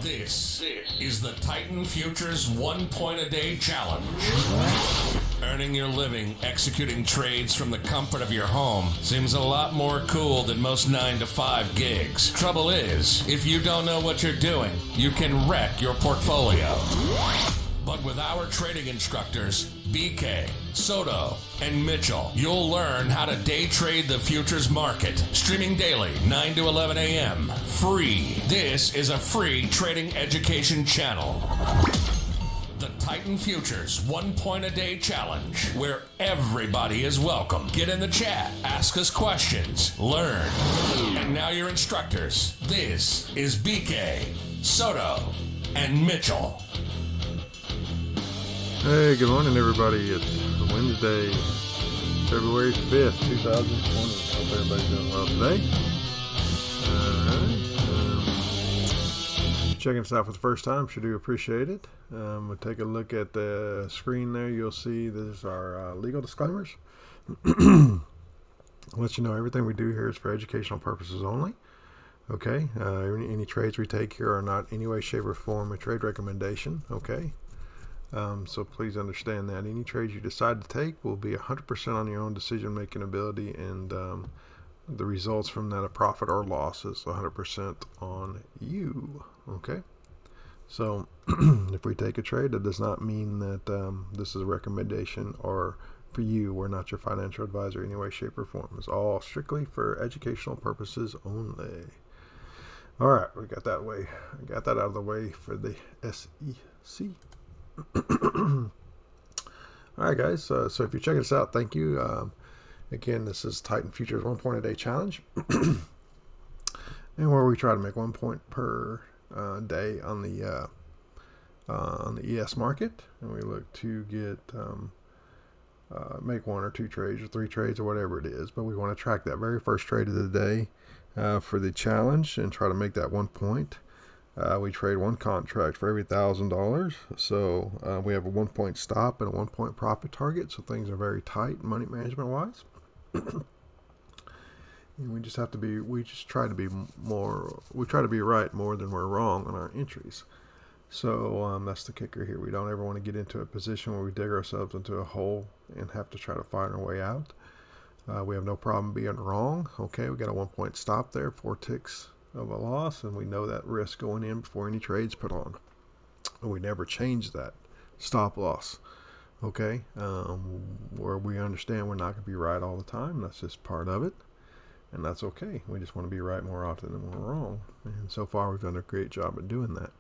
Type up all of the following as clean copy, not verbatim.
This is the Titan Futures 1 point a day challenge. Earning your living executing trades from the comfort of your home seems a lot more cool than most 9-to-5 gigs. Trouble is, if you don't know what you're doing, you can wreck your portfolio. But with our trading instructors, BK, Soto, and Mitchell, you'll learn how to day trade the futures market. Streaming daily, 9 to 11 a.m. Free. This is a free trading education channel. The Titan Futures 1 point a day challenge, where everybody is welcome. Get in the chat, ask us questions, learn. And now your instructors. This is BK, Soto, and Mitchell. Hey, good morning, everybody. It's Wednesday, February 5th, 2020. Hope everybody's doing well today. Checking us out for the first time, sure do appreciate it. We'll take a look at the screen there. You'll see this is our legal disclaimers. I'll let you know everything we do here is for educational purposes only. Okay, any trades we take here are not in any way, shape, or form a trade recommendation. Okay. So please understand that any trades you decide to take will be 100% on your own decision-making ability, and the results from that, a profit or loss, is 100% on you. Okay, so if we take a trade, that does not mean that this is a recommendation or for you. We're not your financial advisor in any way, shape, or form. It's all strictly for educational purposes only. All right, we got that way. I got that out of the way for the SEC. Alright guys, so if you're checking us out, thank you. Again, this is Titan Futures 1 point a day challenge, and where we try to make 1 point per day on the ES market, and we look to get make 1 or 2 trades or 3 trades or whatever it is, but we want to track that very first trade of the day for the challenge and try to make that 1 point. We trade 1 contract for every $1,000, so we have a 1 point stop and a 1 point profit target, so things are very tight money management wise. And we try to be right more than we're wrong on our entries. So that's the kicker here. We don't ever want to get into a position where we dig ourselves into a hole and have to try to find our way out. We have no problem being wrong. Okay, we got a 1 point stop there, 4 ticks of a loss, and we know that risk going in before any trades put on, and we never change that stop loss. Okay, where we understand we're not going to be right all the time. That's just part of it, and that's okay. We just want to be right more often than we're wrong, and so far we've done a great job at doing that.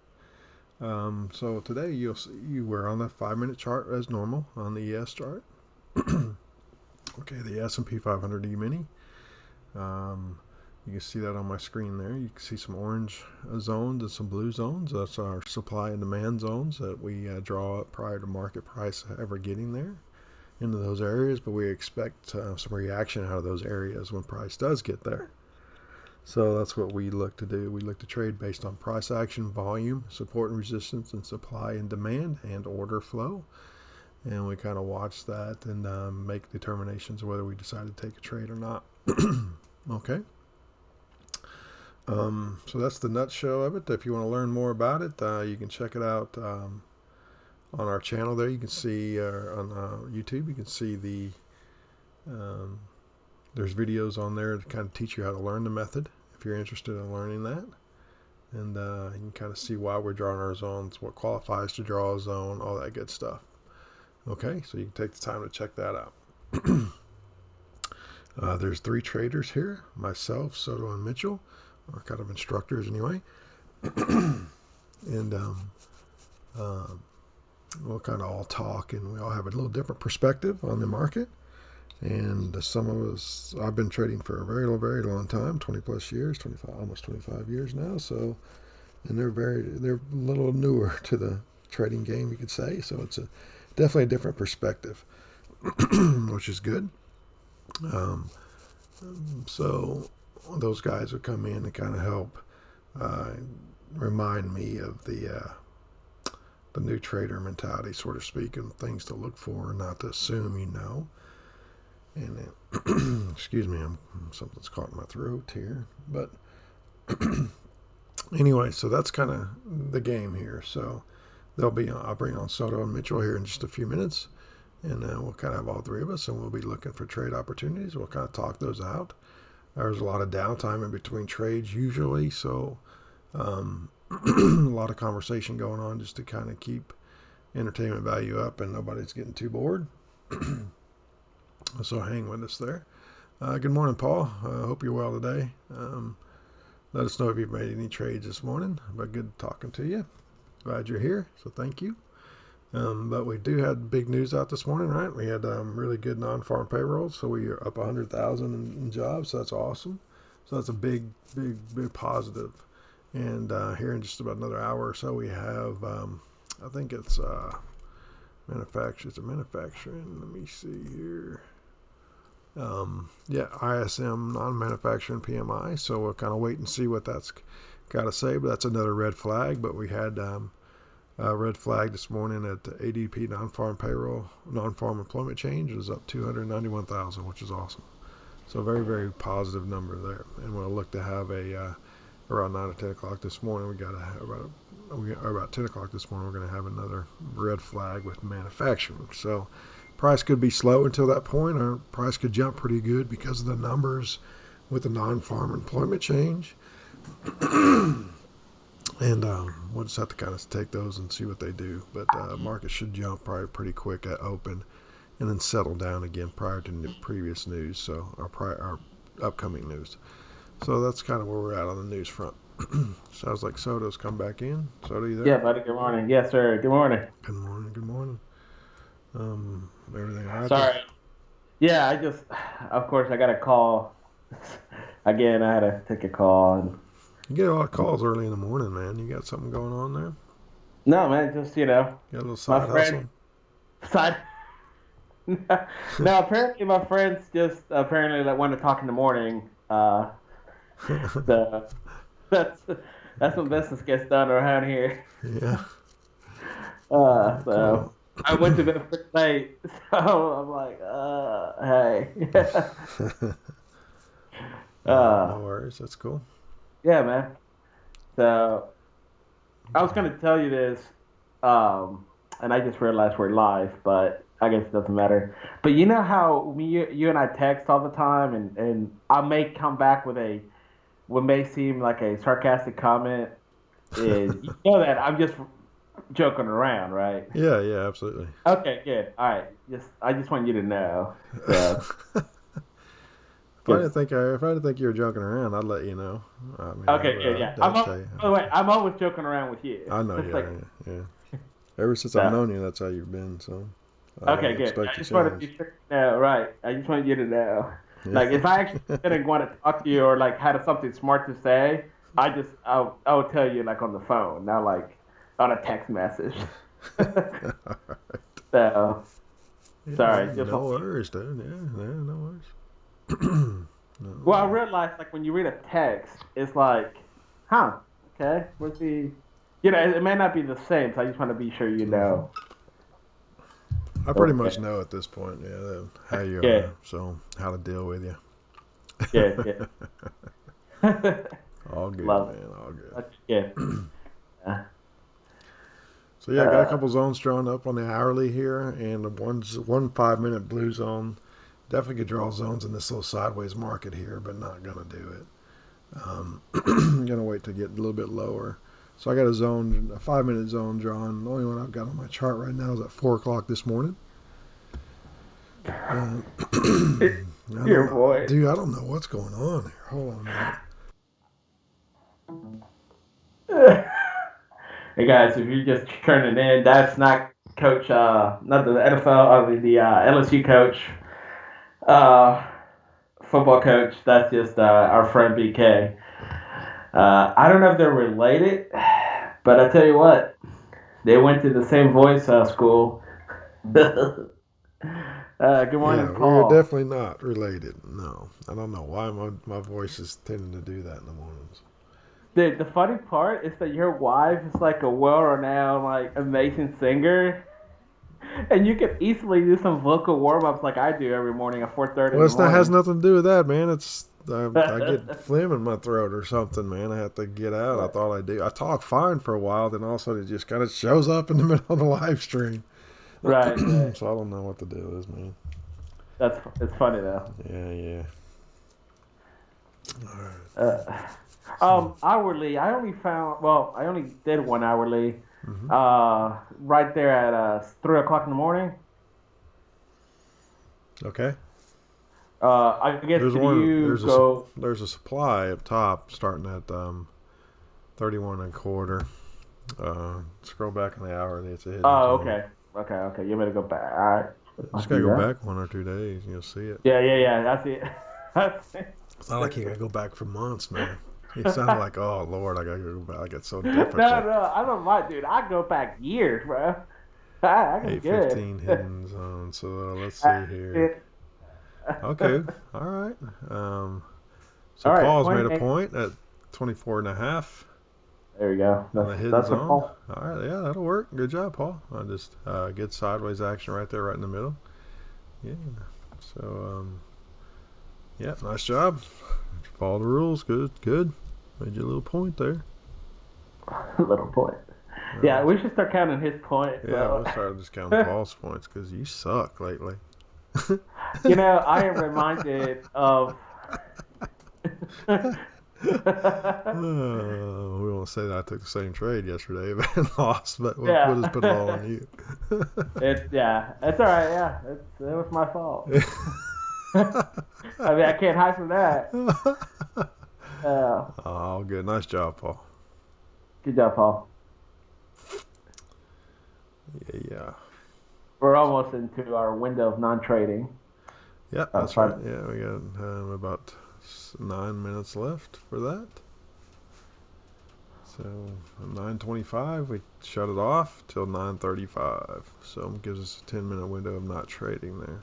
So today you'll see we're on the 5-minute chart as normal on the ES chart. Okay, the S&P 500 E-mini. You can see that on my screen there. You can see some orange zones and some blue zones. That's our supply and demand zones that we draw up prior to market price ever getting there into those areas, but we expect some reaction out of those areas when price does get there. So that's what we look to do. We look to trade based on price action, volume, support and resistance, and supply and demand, and order flow. And we kind of watch that and make determinations whether we decide to take a trade or not. Okay. So that's the nutshell of it. If you want to learn more about it, you can check it out on our channel there. You can see on YouTube, you can see the there's videos on there to kind of teach you how to learn the method if you're interested in learning that. And you can kind of see why we're drawing our zones, what qualifies to draw a zone, all that good stuff. Okay, so you can take the time to check that out. There's 3 traders here, myself, Soto, and Mitchell. Are kind of instructors anyway. And we'll kind of all talk, and we all have a little different perspective on the market. And some of us, I've been trading for a very, very long time, 20 plus years, almost 25 years now. So, and they're a little newer to the trading game, you could say. So it's definitely a different perspective, which is good. So those guys would come in and kind of help remind me of the new trader mentality, so to speak, and things to look for, not to assume you know. And excuse me, something's caught in my throat here. But Anyway, so that's kind of the game here. So I'll bring on Soto and Mitchell here in just a few minutes, and we'll kind of have all three of us, and we'll be looking for trade opportunities. We'll kind of talk those out. There's a lot of downtime in between trades usually, so a lot of conversation going on just to kind of keep entertainment value up and nobody's getting too bored. So hang with us there. Good morning, Paul. Hope you're well today. Let us know if you've made any trades this morning, but good talking to you. Glad you're here, so thank you. But we do have big news out this morning, right? We had really good non-farm payrolls, so we are up 100,000 in jobs, so that's awesome. So that's a big positive. And here in just about another hour or so, we have, I think it's manufacturing. Let me see here. ISM, non-manufacturing PMI. So we'll kind of wait and see what that's got to say. But that's another red flag. But we had a red flag this morning at the ADP non-farm payroll, non-farm employment change was up 291,000, which is awesome. So very positive number there. And we'll look to have around 9 or 10 o'clock this morning. About 10 o'clock this morning, we're going to have another red flag with manufacturing. So price could be slow until that point, or price could jump pretty good because of the numbers with the non-farm employment change. And we'll just have to kind of take those and see what they do. But market should jump probably pretty quick at open and then settle down again prior to the previous news, so our upcoming news. So that's kind of where we're at on the news front. Sounds like Soto's come back in. Soto, you there? Yeah, buddy. Good morning. Yes, sir. Good morning. Good morning. Everything all right? Sorry. Yeah, of course, I got a call. Again, I had to take a call. And You get a lot of calls early in the morning, man. You got something going on there? no, man, just, You got a little side hustle? Side. No, apparently my friends just like want to talk in the morning. So that's when business gets done around here. Yeah. So Cool. I went to bed pretty late. So I'm like, hey. No worries. That's cool. Yeah, man. So I was gonna tell you this, and I just realized we're live, but I guess it doesn't matter. But you know how you and I text all the time, and I may come back with what may seem like a sarcastic comment. Is you know that I'm just joking around, right? Yeah, absolutely. Okay, good. All right. I just want you to know. So, If I didn't think you were joking around, I'd let you know. I mean, okay, good. Yeah. I'd tell you. By the way, I'm always joking around with you. I know, Just like, yeah. Ever since I've known you, that's how you've been. So I okay, don't good. I expect just to want to change. be sure. No, right. I just want you to know. Yeah. Like, if I actually didn't want to talk to you or like had something smart to say, I would tell you like on the phone, not like on a text message. All right. So sorry. Just No worries, dude. Yeah, no worries. No well, I worries. realized like when you read a text, it's like, huh, okay, what's the, it may not be the same. So I just want to be sure you Mhm. know. I pretty much Okay. know at this point, how you Good. are, so how to deal with you. Good. All good, Love it. man. All good. That's good. Uh, So yeah, I got a uh, couple zones drawn up on the hourly here, and one 5 minute blue zone. Definitely could draw zones in this little sideways market here, but not gonna do it. Gonna wait to get a little bit lower. So I got a 5 minute zone drawn. The only one I've got on my chart right now is at 4 o'clock this morning. Uh, I don't your know, boy. dude. I don't know what's going on here. Hold on a minute. Hey guys, if you're just turning in, that's not coach, not the NFL or the LSU coach, uh, football coach. That's just our friend BK. I don't know if they're related, but I tell you what, they went to the same voice school. Good morning, Yeah, we're Paul. definitely not related. No, I don't know why my voice is tending to do that in the mornings. The funny part is that your wife is like a well-renowned, like amazing singer. And you can easily do some vocal warm ups like I do every morning at 4:30 in Well, the it's not has morning. nothing to do with that, man. It's I get phlegm in my throat or something, man. I have to get out. I Right, thought I do. I talk fine for a while, then all of a sudden it just kind of shows up in the middle of the live stream. right, right. So I don't know what the deal is, man. It's funny though. Yeah, yeah. All right. Uh, So, hourly. I only did one hourly. hmm Right there at 3 o'clock in the morning. okay. I guess There's did one. you go? There's a supply up top starting at 31 and a quarter. Scroll back in the hour and it's a hidden Oh, zone. okay, okay. You better go back. All right, Just I'll gotta do go that. back 1 or 2 days and you'll see it. Yeah. That's it. That's it. It's not like you gotta go back for months, man. It sounded like, oh Lord, I gotta go back. It's so No, difficult. I don't mind, dude. I go back years, bro. I can good. 8:15 hidden zone. So let's see That's here. it. Okay, all right. So All right, Paul's made a 28. point at 24 and a half There we go. on That's the hidden that's a zone. Paul. All right, yeah, that'll work. Good job, Paul. I just get sideways action right there, right in the middle. Yeah. So yeah, nice job. Follow the rules. Good, good. Made you a little point there. Little point. All Yeah, right. we should start counting his points. Yeah, So. we'll start just counting Paul's points because you suck lately. I am reminded of. We won't say that I took the same trade yesterday and lost, but we'll just put it all Yeah. on you. It's all right. Yeah, it was my fault. I mean, I can't hide from that. Oh, good. Nice job, Paul. Good job, Paul. Yeah, yeah. We're almost into our window of non-trading. Yeah, Uh, that's right. five, Yeah, we got about 9 minutes left for that. So 9:25, we shut it off till 9:35. So it gives us a 10-minute window of not trading there.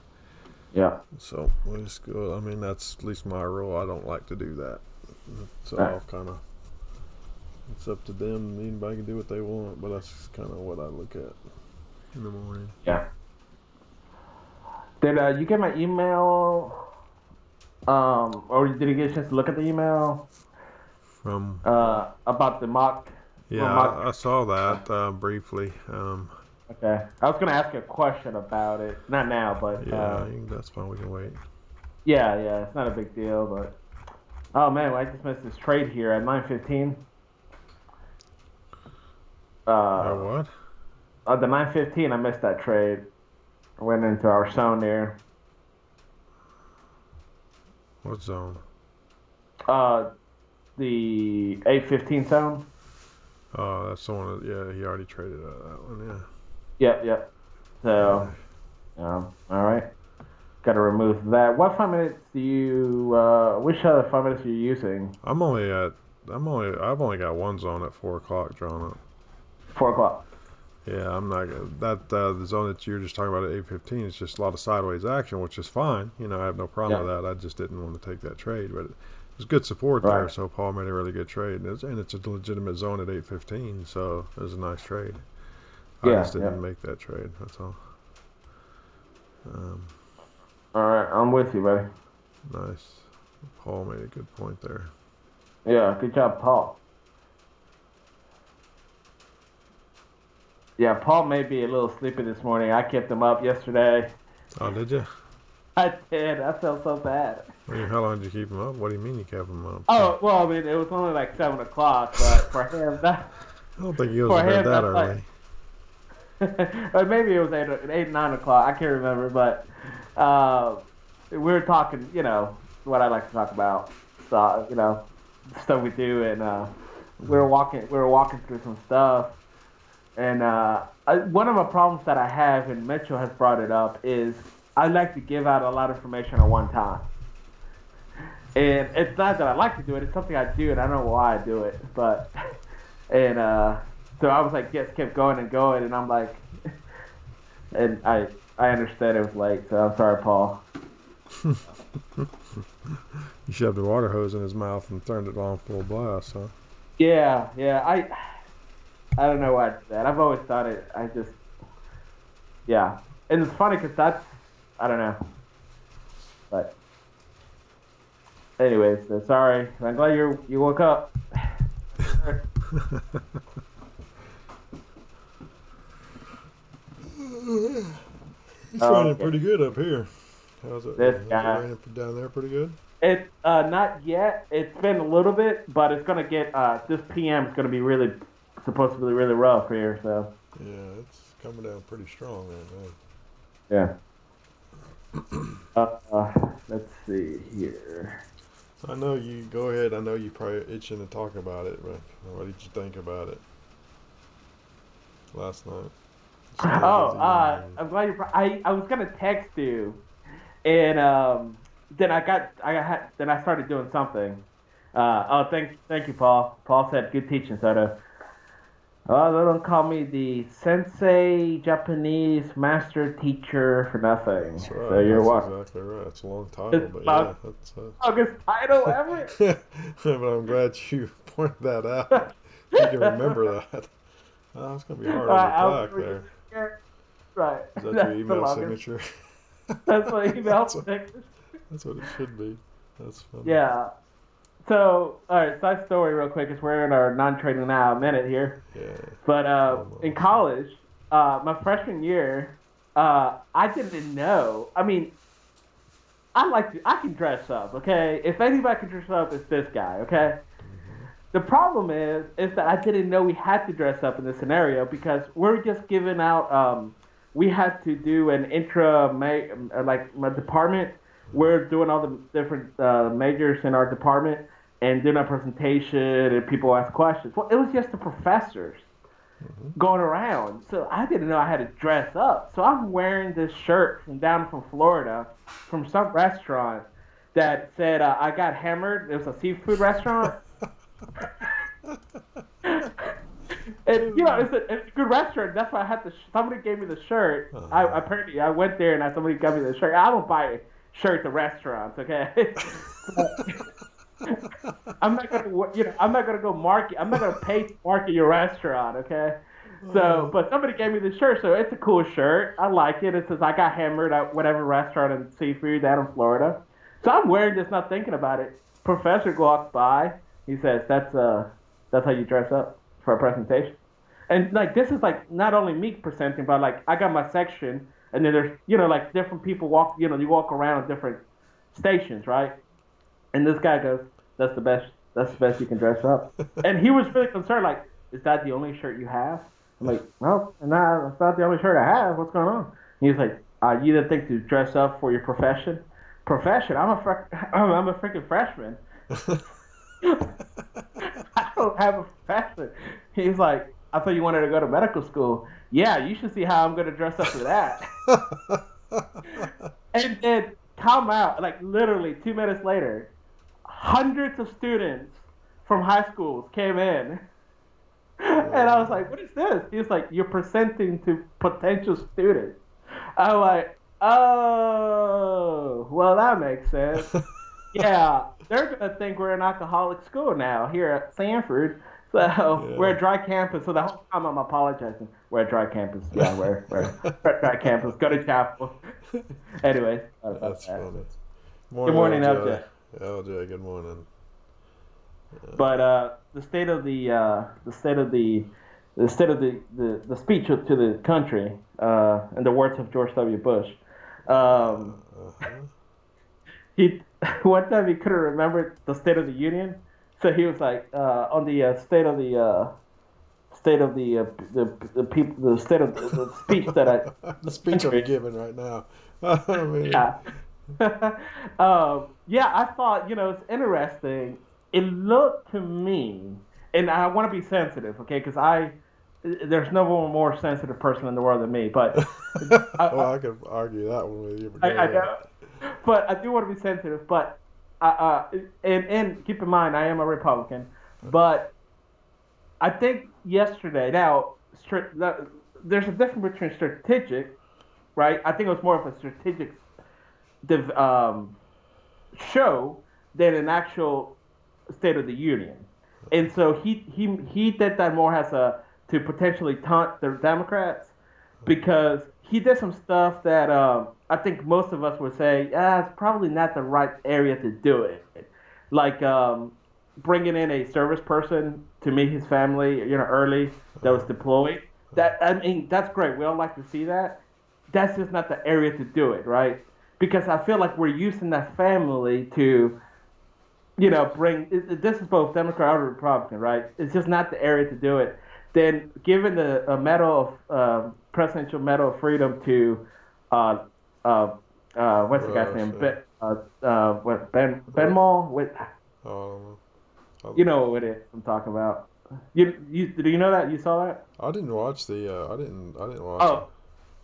yeah. So we'll just go. I mean, that's at least my rule. I don't like to do that. So Uh, I'll kind of. It's up to them. Anybody can do what they want, but that's kind of what I look at in the morning. yeah. Did you get my email? Or did you get a chance to look at the email? From About the mock. Yeah, Well, mock. I saw that briefly. Okay. I was gonna ask you a question about it. Not now, but Yeah, that's fine. We can wait. yeah. It's not a big deal, but oh man, I just missed this trade here at 9:15. Uh, What? at the 9:15, I missed that trade. I went into our zone there. What zone? Uh, the 8:15 zone. Oh, that's the one. Yeah, he already traded that one. Yep. So, all right. Got to remove that. What 5 minutes do you? Which other 5 minutes are you using? I've only got one zone at 4 o'clock drawn up. 4 o'clock. Yeah, I'm not that the zone that you were just talking about at 8:15 is just a lot of sideways action, which is fine. I have no problem Yeah. with that. I just didn't want to take that trade, but it was good support there, Right. so Paul made a really good trade, and it's a legitimate zone at 8:15, so it was a nice trade. I Yeah. just Yeah. didn't make that trade. That's all. Um, All right. I'm with you, buddy. nice. Paul made a good point there. Yeah. Good job, Paul. Yeah, Paul may be a little sleepy this morning. I kept him up yesterday. Oh, did you? I did. I felt so bad. How long did you keep him up? What do you mean you kept him up? Oh well, I mean it was only like 7 o'clock, but for him that I don't think he goes for to bed him that that's like early. or maybe it was 8, 9 o'clock. I can't remember, but we were talking. What I like to talk about. So stuff we do, and we were walking through some stuff, and one of the problems that I have, and Mitchell has brought it up, is I like to give out a lot of information at one time. And it's not that I like to do it; it's something I do, and I don't know why I do it. But and so I was like, just kept going and going, and I'm like, and I understood it was late, so I'm sorry, Paul. You shoved a water hose in his mouth and turned it on full blast, huh? Yeah. I don't know why I did that. I've always thought it. I just Yeah, and it's funny because that's I don't know, but anyways, so sorry. I'm glad you woke up. It's raining Okay, pretty good up here. How's it? this Is it guy. raining down there pretty good? It's not yet. It's been a little bit, but it's gonna get this PM is gonna be really supposed to be really rough here. So Yeah, it's coming down pretty strong right yeah. Let's see here. now. I know you. Go ahead. I know you probably itching to talk about it, but what did you think about it last night? The State of Oh, the Union. I'm glad you. I was gonna text you, and then then I started doing something. Thank you, Paul. Paul said good teaching, Soto. Oh, they don't call me the sensei Japanese master teacher for nothing. That's So right. you're That's welcome. exactly right. It's a long title, It's but yeah, the that's. longest title ever. But I'm glad you pointed that out. You can remember that. Oh, it's gonna be hard on your I was plaque really there. scared. Right. Is that your That's the email longest. signature? That's my email That's what, signature. that's what it should be. That's funny. Yeah. So, all right, side story real quick, is we're in our non-trading now minute here. Yeah, But in almost. college, my freshman year, I didn't know. I mean, I can dress up, okay? If anybody can dress up, it's this guy, okay? Hmm. The problem is that I didn't know we had to dress up in this scenario because we're just giving out. We had to do an like my department. We're doing all the different majors in our department and doing a presentation and people ask questions. Well, it was just the professors Hmm. going around, so I didn't know I had to dress up. So I'm wearing this shirt from Florida, from some restaurant that said I got hammered. It was a seafood restaurant. And it's a good restaurant. That's why I had the. Somebody gave me the shirt. I Uh-huh. apparently I went there and somebody gave me the shirt. I don't buy shirts at restaurants. Okay, I'm not gonna I'm not gonna go market. I'm not gonna pay to market your restaurant. Okay, so Oh. but somebody gave me the shirt, so it's a cool shirt. I like it. It says I got hammered at whatever restaurant in seafood down in Florida. So I'm wearing this, not thinking about it. Professor walks by. He says, that's how you dress up for a presentation." And like this is like not only me presenting, but like I got my section, and then there's like different people walk. You walk around different stations, right? And this guy goes, "That's the best. That's the best you can dress up." And he was really concerned, like, "Is that the only shirt you have?" I'm like, "No, nah, that's not the only shirt I have. What's going on?" And he's like, "You didn't think to dress up for your profession? Profession? I'm a freaking freshman. I don't have a profession." He's like, "I thought you wanted to go to medical school. Yeah, you should see how I'm going to dress up for that." And then come out, like literally 2 minutes later, hundreds of students from high schools came in. And I was like, "What is this?" He was like, "You're presenting to potential students." I'm like, "Oh, well, that makes sense. Yeah, they're gonna think we're an alcoholic school now here at Sanford. So we're Yeah. a dry campus. So the whole time I'm apologizing. We're a dry campus. Yeah, we're a dry campus. Go to chapel." Anyways, sorry about That's that. funny. Good Morning, morning, LJ. LJ. LJ, good morning. But the state of the speech to the country, in the words of George W. Bush, um, Uh-huh. he one time he couldn't remember the State of the Union, so he was like on the state of the people the state of the speech that I The the speech I'm country. giving right now. I mean, Yeah. Yeah, I thought, it's interesting. It looked to me, and I want to be sensitive, okay? Because there's no one more sensitive person in the world than me. But well, I, I could argue that one with you, but I go know, but I do want to be sensitive. But and keep in mind, I am a Republican. But I think yesterday, now, there's a difference between strategic, right? I think it was more of a strategic show than an actual State of the Union. And so he did that more as a to potentially taunt the Democrats because he did some stuff that I think most of us would say, yeah, it's probably not the right area to do it. Like bringing in a service person to meet his family, early that was deployed. That I mean, that's great. We all like to see that. That's just not the area to do it, right? Because I feel like we're using that family to, bring. This is both Democrat or Republican, right? It's just not the area to do it. Then, given the medal of presidential medal of freedom to, uh, uh, what's the guy's Rush, name? yeah. What Ben Ru- Mall? With I don't know. you know what it is I'm talking about. Do you know that? You saw that? I didn't watch the. I didn't watch it. Oh,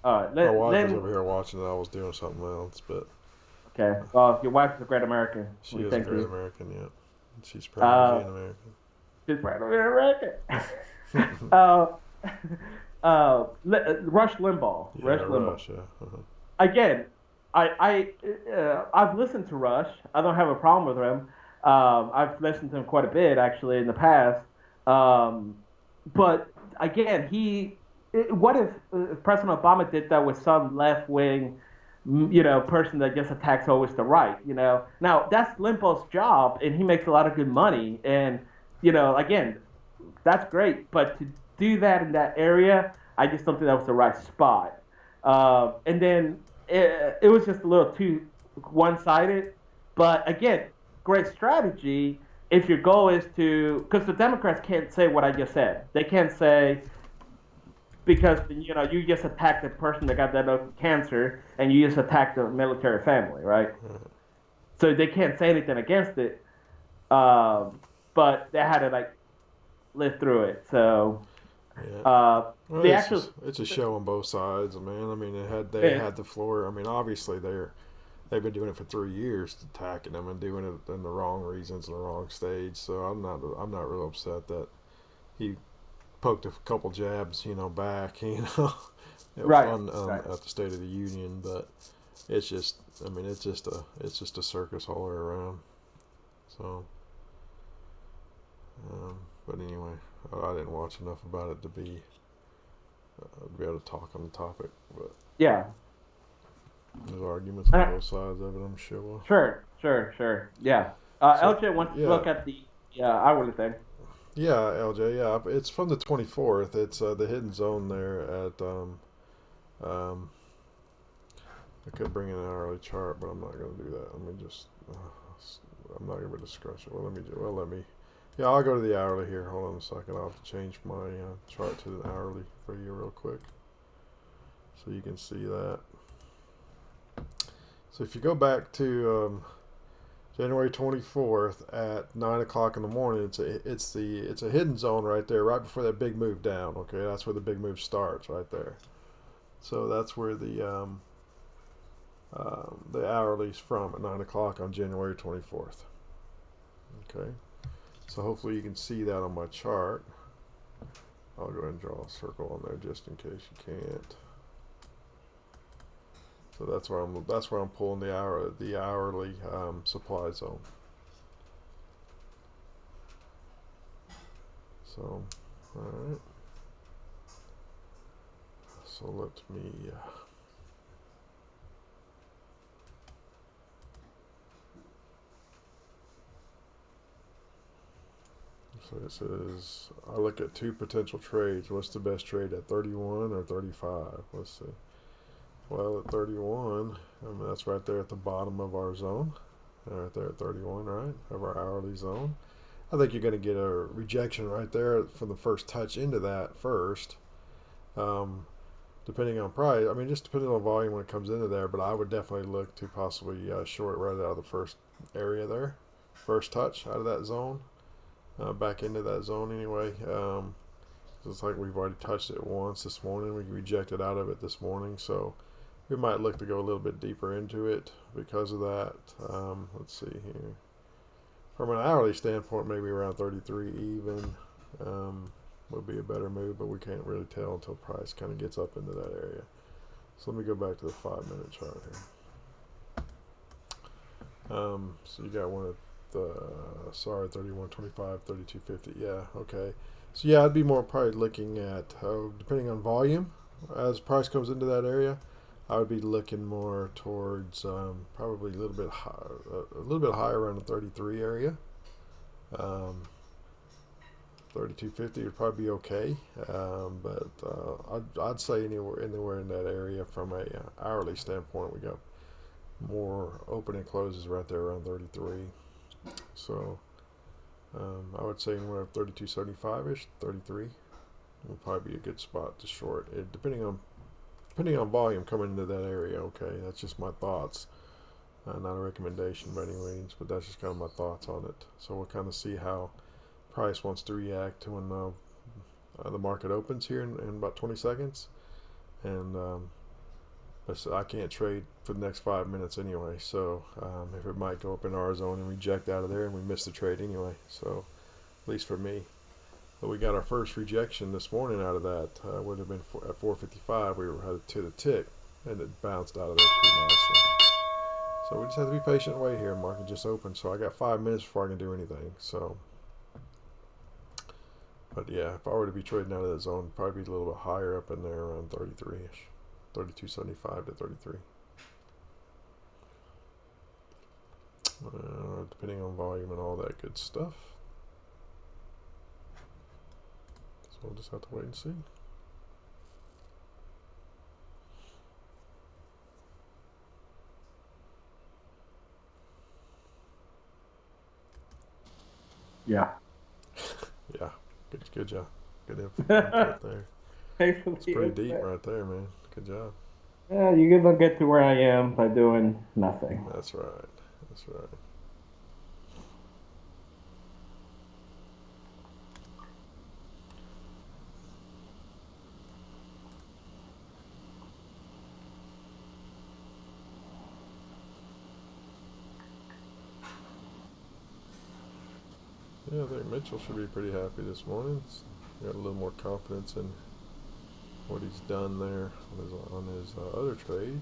all right. My wife was Then over here watching it. I was doing something else, but okay. Well, your wife is a great American. she We is a thank great you. American, yeah. She's proud to be Uh, an American. she's proud of American. Rush Limbaugh. Yeah, Rush Limbaugh. Rush, yeah. Uh-huh. Again, I've listened to Rush. I don't have a problem with him. I've listened to him quite a bit actually in the past. Um, but again, what if President Obama did that with some left wing, person that just attacks always the right? Now that's Limbaugh's job, and he makes a lot of good money. And again, that's great. But to do that in that area, I just don't think that was the right spot. And then it was just a little too one-sided. But again, great strategy if your goal is to, because the Democrats can't say what I just said. They can't say because you just attacked the person that got that cancer, and you just attacked the military family, right? So they can't say anything against it. But they had to like live through it. So Yeah. Well, the actual it's a show on both sides, man. I mean, they eh, had the floor. I mean, obviously they've been doing it for 3 years, attacking them and doing it in the wrong reasons and the wrong stage. So I'm not real upset that he poked a couple jabs, back, right, on right. at the State of the Union, but it's just, I mean, it's just a circus all the way around. So, but anyway, I didn't watch enough about it to be able to talk on the topic, but Yeah. there's arguments on Uh, both sides of it, I'm sure. sure, sure, sure. Yeah. So, LJ wants to yeah, look at the hourly thing. yeah, LJ, yeah, it's from the 24th. It's the hidden zone there at um, I could bring in an hourly chart, but I'm not going to do that. Let me just, I'm not going to discuss it. Let me. Yeah, I'll go to the hourly here. Hold on a second. I'll have to change my chart to the hourly for you real quick, so you can see that. So if you go back to January 24th at 9 o'clock in the morning, it's a hidden zone right there, right before that big move down. Okay, that's where the big move starts, right there. So that's where the hourly's from at 9 o'clock on January 24th. Okay, so hopefully you can see that on my chart. I'll go ahead and draw a circle on there just in case you can't. So that's where I'm pulling the hourly supply zone. So, all right. So let me. So it says I look at two potential trades. What's the best trade at 31 or 35? Let's see. Well, at 31, I mean that's right there at the bottom of our zone. Right there at 31, right, of our hourly zone. I think you're going to get a rejection right there from the first touch into that first. Um, Depending on price, I mean, just depending on volume when it comes into there, but I would definitely look to possibly short right out of the first area there, first touch out of that zone, back into that zone anyway. It's like we've already touched it once this morning. We rejected out of it this morning, so we might look to go a little bit deeper into it because of that. Let's see here. From an hourly standpoint, maybe around 33 even would be a better move, but we can't really tell until price kind of gets up into that area. So let me go back to the 5 minute chart here. So you got one at the, sorry, 31.25, 32.50. Yeah, okay. So yeah, I'd be more probably looking at, depending on volume, as price comes into that area, I would be looking more towards probably a little bit higher around the 33 area. 3250 would probably be okay, but I'd say anywhere in that area from a hourly standpoint, we got more open and closes right there around 33. So I would say anywhere 32.75 ish, 33 would probably be a good spot to short it, depending on volume coming into that area. Okay, that's just my thoughts. Not a recommendation by any means, but that's just kind of my thoughts on it. So we'll kind of see how price wants to react to when the market opens here in about 20 seconds. And I can't trade for the next 5 minutes anyway. So if it might go up in our zone and reject out of there, and we miss the trade anyway. So at least for me. But we got our first rejection this morning out of that. Would have been at 455. We were headed to the tick, and it bounced out of there pretty nicely. So we just have to be patient and wait here. Market just opened, so I got 5 minutes before I can do anything. So, but yeah, if I were to be trading out of that zone, probably be a little bit higher up in there, around 33-ish, 32.75 to 33. Depending on volume and all that good stuff. So we'll just have to wait and see. Yeah. Yeah, good job. Good info right there. It's Pretty deep right there, man. Good job. Yeah, you can get to where I am by doing nothing. That's right. That's right. Yeah, I think Mitchell should be pretty happy this morning. He's got a little more confidence in what he's done there on his other trade.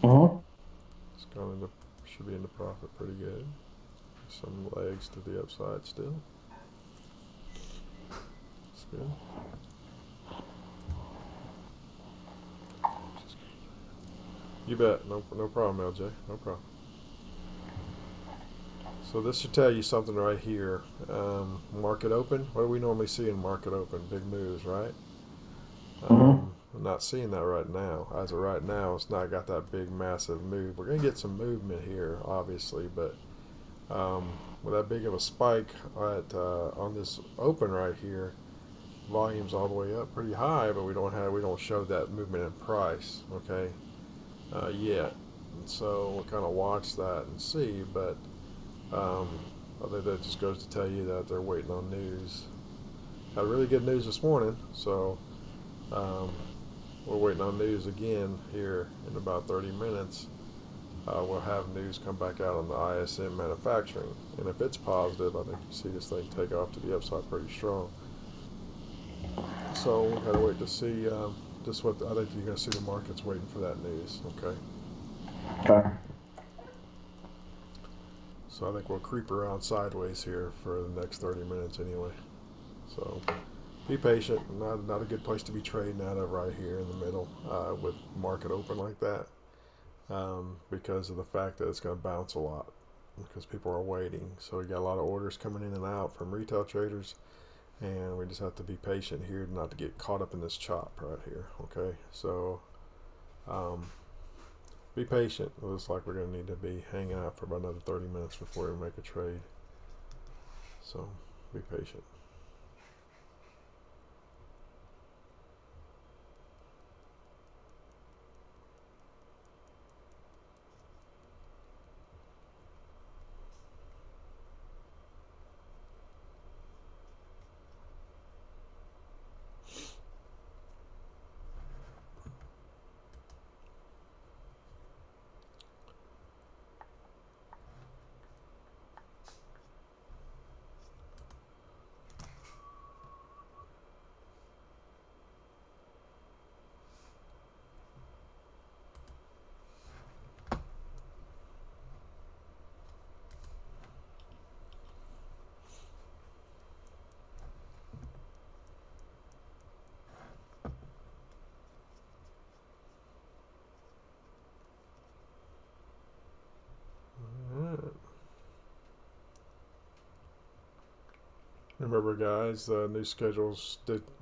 It's gone into, should be into profit pretty good. Some legs to the upside still. It's good. You bet. No problem, LJ. No problem. So this should tell you something right here. Market open. What do we normally see in market open? Big moves, right? I'm not seeing that right now. As of right now, it's not got that big, massive move. We're going to get some movement here, obviously, but with that big of a spike on this open right here, volume's all the way up pretty high, but we don't show that movement in price, okay, yet. And so we'll kind of watch that and see, but I think that just goes to tell you that they're waiting on news. Had really good news this morning, so we're waiting on news again here in about 30 minutes. We'll have news come back out on the ISM manufacturing, and if it's positive, I think you see this thing take off to the upside pretty strong. So we'll gotta wait to see just what I think you're gonna see the markets waiting for that news. Okay. Okay. So I think we'll creep around sideways here for the next 30 minutes anyway. So be patient. Not a good place to be trading out of right here in the middle with market open like that, because of the fact that it's going to bounce a lot because people are waiting. So we got a lot of orders coming in and out from retail traders, and we just have to be patient here not to get caught up in this chop right here. Okay, so be patient. It looks like we're going to need to be hanging out for about another 30 minutes before we make a trade. So be patient. Remember, guys, new schedules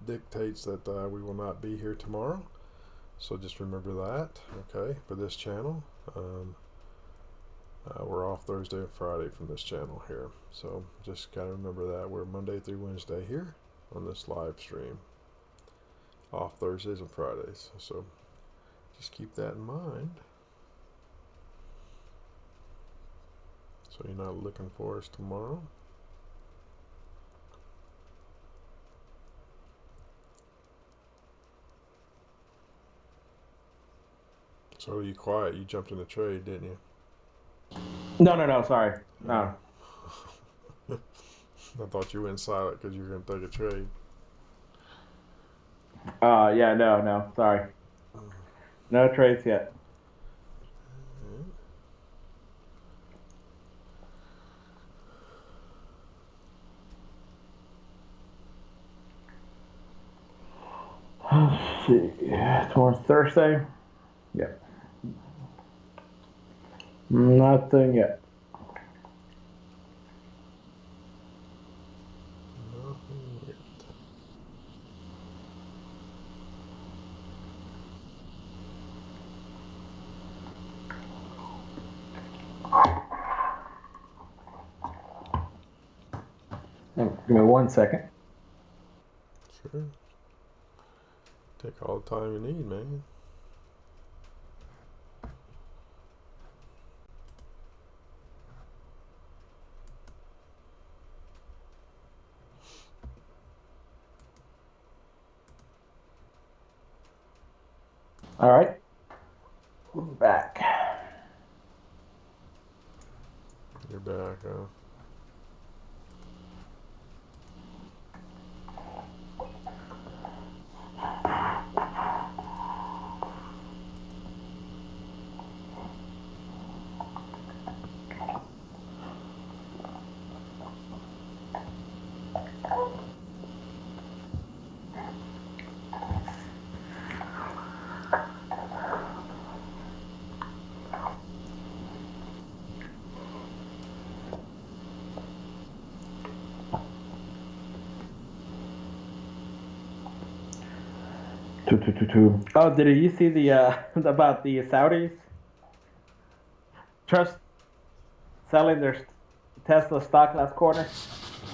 dictates that we will not be here tomorrow. So just remember that, okay, for this channel. We're off Thursday and Friday from this channel here. So just kind of remember that. We're Monday through Wednesday here on this live stream. Off Thursdays and Fridays. So just keep that in mind. So you're not looking for us tomorrow. So you quiet. You jumped in the trade, didn't you? No, sorry. No. I thought you went silent because you were going to take a trade. Yeah, no, sorry. No trades yet. Let's see. Tomorrow's Thursday. Yeah. Nothing yet. Nothing yet. Give me 1 second. Sure. Take all the time you need, man. All right. We're back. You're back, huh? Two. Oh, did you see the about the Saudis trust selling their Tesla stock last quarter?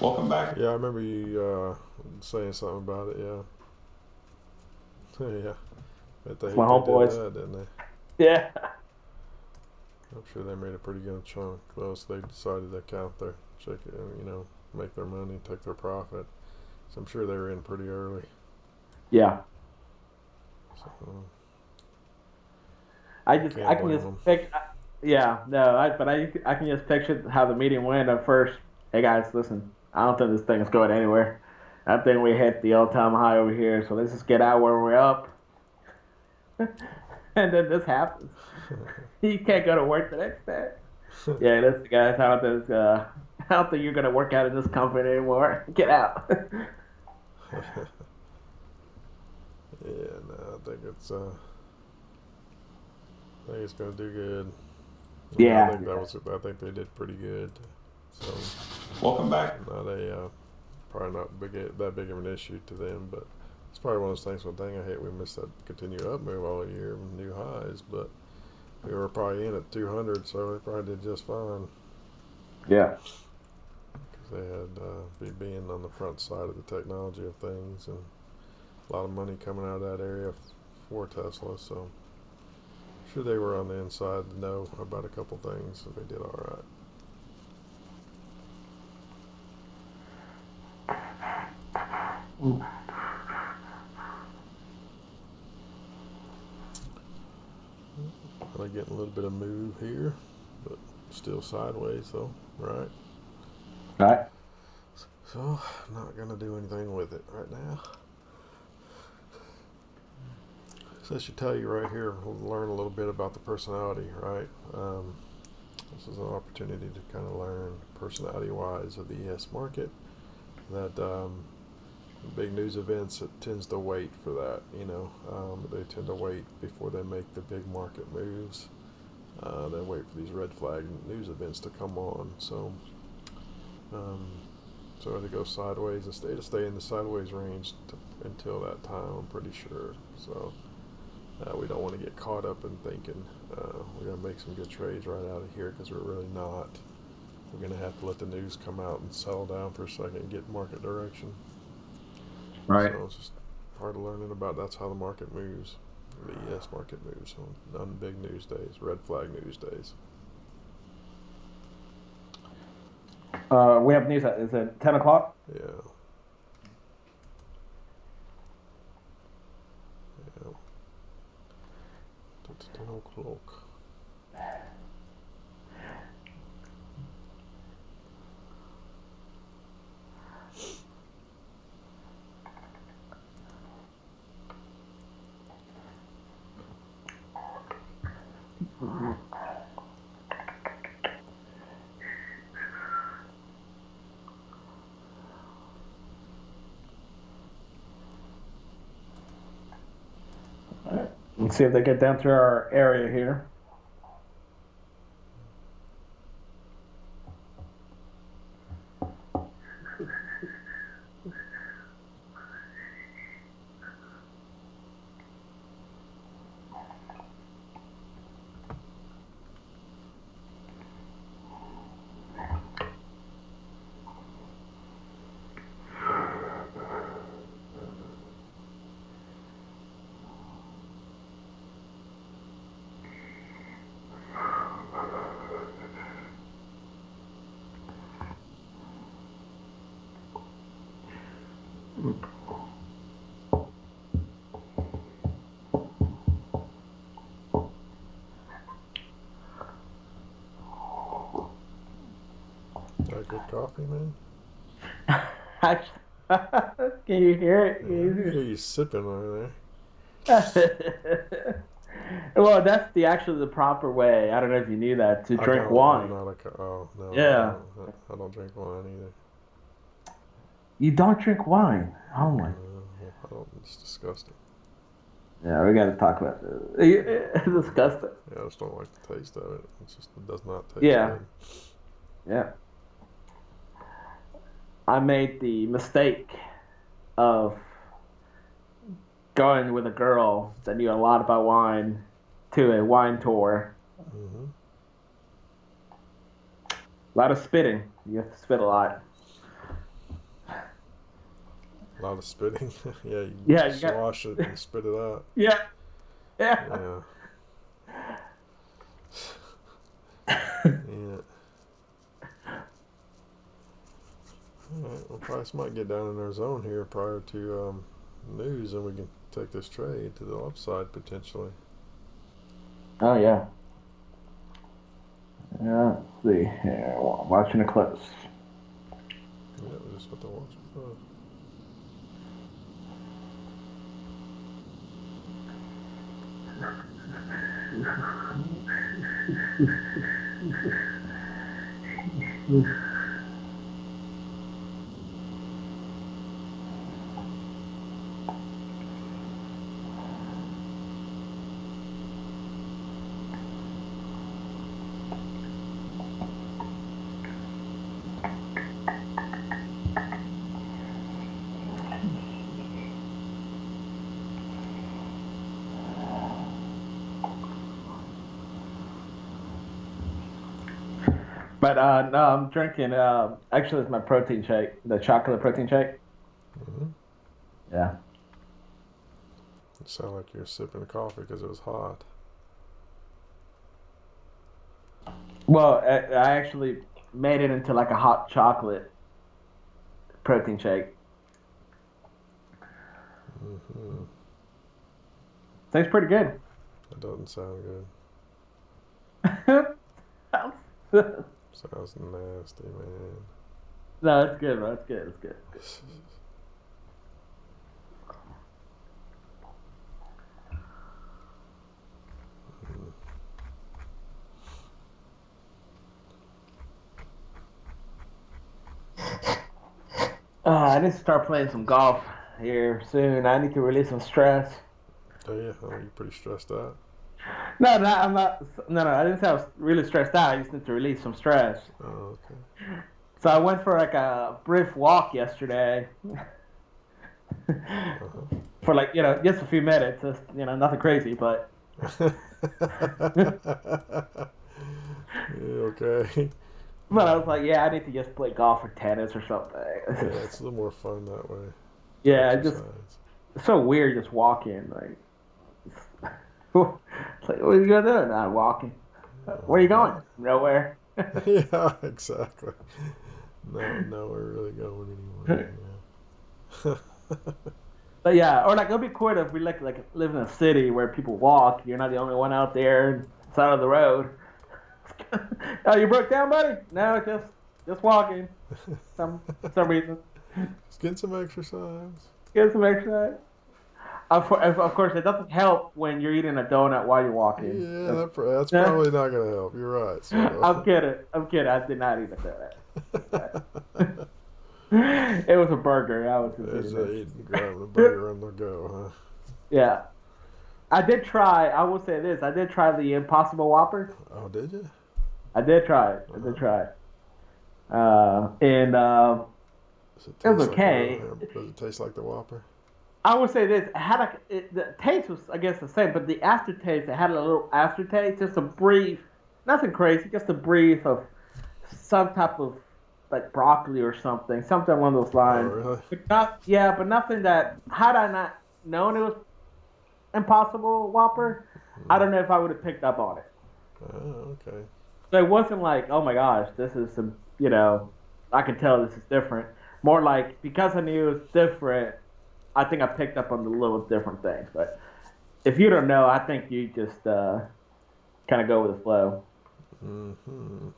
Welcome back. Yeah, I remember you saying something about it, yeah. Yeah. Bet they It's my hate they did homeboys. that, didn't they? Yeah. I'm sure they made a pretty good chunk. Well, so they decided to count their check, make their money, take their profit. So I'm sure they were in pretty early. Yeah. So, I can't can blame just them. pick. Yeah, no, I can just picture how the meeting went at first. Hey guys, listen, I don't think this thing is going anywhere. I think we hit the all-time high over here, so let's just get out where we're up. And then this happens. You can't go to work the next day. Yeah, this guys, I don't think you're gonna work out in this company anymore. Get out. Yeah, no, I think it's gonna do good. Yeah. I think they did pretty good. So Welcome back. not probably not that big of an issue to them, but it's probably one of those things. One thing I hate, we missed that continued up move all year, new highs, but we were probably in at 200, so they probably did just fine Yeah. because they had being on the front side of the technology of things and a lot of money coming out of that area for Tesla. So I'm sure they were on the inside to know about a couple things, so they did all right. Probably getting a little bit of move here, but still sideways though, right? All right. So not gonna do anything with it right now. So I should tell you right here, we'll learn a little bit about the personality, right? This is an opportunity to kind of learn personality-wise of the ES market. That big news events, it tends to wait for that. They tend to wait before they make the big market moves. They wait for these red flag news events to come on. So So to go sideways and stay in the sideways range until that time, I'm pretty sure. So we don't want to get caught up in thinking we're going to make some good trades right out of here, because we're really not. We're going to have to let the news come out and settle down for a second and get market direction. Right. So it's just part of learning about that's how the market moves. The ES market moves on big news days, red flag news days. We have news. Is it 10 o'clock? Yeah. Yeah. 10 o'clock. Let's see if they get down to our area here. Got good coffee, man? Can you hear it? I hear you sipping over there. Well, that's the proper way. I don't know if you knew that, to drink wine. Oh no. Yeah. I don't drink wine either. You don't drink wine? Oh my. I don't. It's disgusting. Yeah, we got to talk about this. It's disgusting. Yeah, I just don't like the taste of it. It does not taste Yeah. good. Yeah. I made the mistake of going with a girl that knew a lot about wine to a wine tour. Mm-hmm. A lot of spitting. You have to spit a lot. A lot of spitting. Yeah, you slosh it and spit it out. Yeah. Yeah. Yeah. Alright, well, price might get down in our zone here prior to news, and we can take this trade to the upside potentially. Oh, yeah. Yeah, let's see here. Watching it close. Yeah, that's what the watch for. But no, I'm drinking. Actually, it's my protein shake, the chocolate protein shake. Mm-hmm. Yeah. It sounded like you were sipping coffee because it was hot. Well, I actually made it into like a hot chocolate protein shake. Mm-hmm. Tastes pretty good. That doesn't sound good. Sounds nasty, man. No, it's good, bro. It's good. It's good. It's good. I need to start playing some golf here soon. I need to release some stress. Oh yeah, you're pretty stressed out. No, I'm not. No, I didn't say I was really stressed out. I just need to release some stress. Oh, okay. So I went for like a brief walk yesterday. For like, just a few minutes, just, nothing crazy, but Yeah, okay. but I was like, yeah, I need to just play golf or tennis or Yeah, something. it's a little more fun that way. To Yeah, it's just exercise. it's so weird just walking. Like, it's like, what are you gonna do? Nah, walking. Where are you going? Well, Nowhere. yeah, exactly. No, we're really going anywhere. Yeah. But yeah, or like it'll be cool if we like live in a city where people walk. You're not the only one out there side of the road. Oh, you broke down, buddy? No, just walking. Some reason. Just getting some exercise. Get some exercise. Of course, it doesn't help when you're eating a donut while you're walking. Yeah, that's probably not gonna help. You're right. I'm So. kidding. I'm kidding. I did not eat a donut. It was a burger. I was just There's eating eating, grabbing a it. burger on the go, Yeah. I did try. I will say this. I did try the Impossible Whopper. huh? Oh, did you? I did try it. I did Uh-huh. try it. And Does it it was taste like okay. does it taste like the Whopper? I would say this. It had the taste was, I guess, the same, but the aftertaste, it had a little aftertaste, just a brief, nothing crazy, just a brief of some type of like broccoli or something along those Oh, lines. really? But not, yeah, but nothing that had I not known it was Impossible Whopper, I don't know if I would have picked up on it. Oh, okay. So it wasn't like, oh my gosh, this is some, I can tell this is different. More like because I knew it was different, I think I picked up on the little different things. But if you don't know, I think you just kind of go with the flow. Mm-hmm.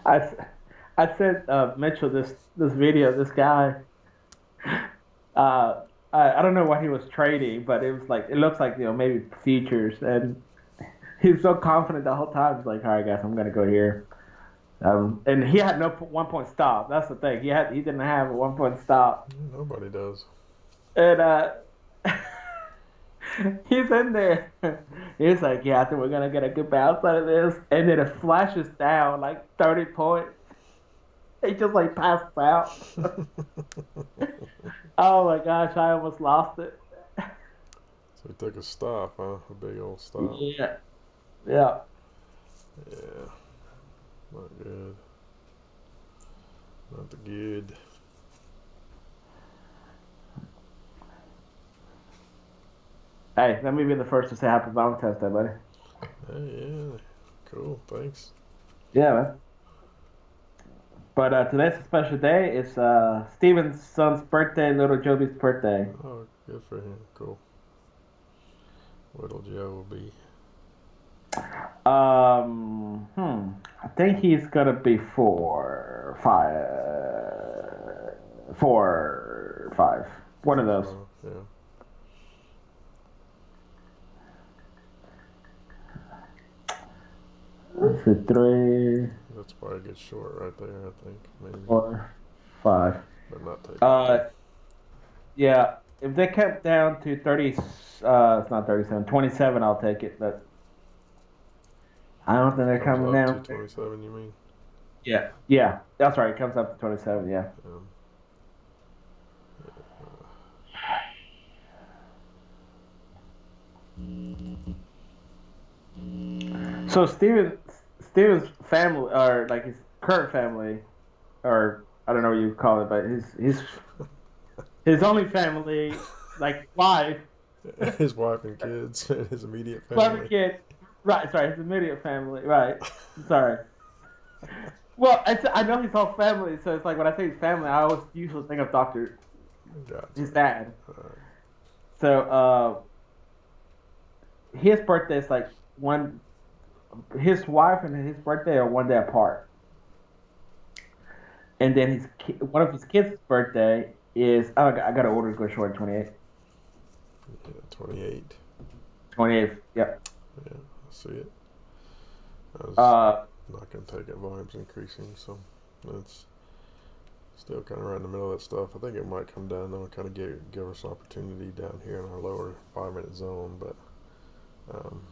I, I sent Mitchell this video. This guy, I don't know what he was trading, but it was like it looks like maybe futures, and he was so confident the whole time. He's like, all right, guys, I'm gonna go here. And he had no 1 point stop. That's the thing. He didn't have a 1 point stop. Nobody does. And he's in there. He's like, yeah, I think we're gonna get a good bounce out of this. And then it flashes down like 30 points. He just like passes out. Oh my gosh, I almost lost it. So he took a stop, huh? A big old stop. Yeah, yeah. Yeah, not good. Not the good. Hey, let me be the first to say happy Valentine's Day, buddy. Hey, yeah. Cool, thanks. Yeah, man. But today's a special day. It's Steven's son's birthday, little Joby's birthday. Oh, good for him. Cool. Little Joe will be. I think he's gonna be 4, 5. One of those. Yeah. Let's see, 3, That's probably a good short right there, I think. Maybe. 4, 5. But not take Yeah. If they kept down to 30, it's not 37, 27, I'll take it. But I don't think they're Comes coming up down. to 27, you mean? Yeah, that's right. It comes up to 27. Yeah. So Steven's family, or like his current family, or I don't know what you call it, but his only family, like wife, His wife and kids, and his immediate wife and family. kid, right? Sorry, his immediate family, right? Sorry. Well, I know his whole family, so it's like when I say his family, I always usually think of Doctor, his Gotcha. dad. Alright. So his birthday is like his wife and his birthday are one day apart. and then one of his kids' birthday is. Oh, I got to order to go short 28. Yeah, 28. 28th. Yep. Yeah, I see it. I was Uh, not going to take it. Volume's increasing, so that's still kind of right in the middle of that stuff. I think it might come down though and kind of give us an opportunity down here in our lower 5 minute zone, but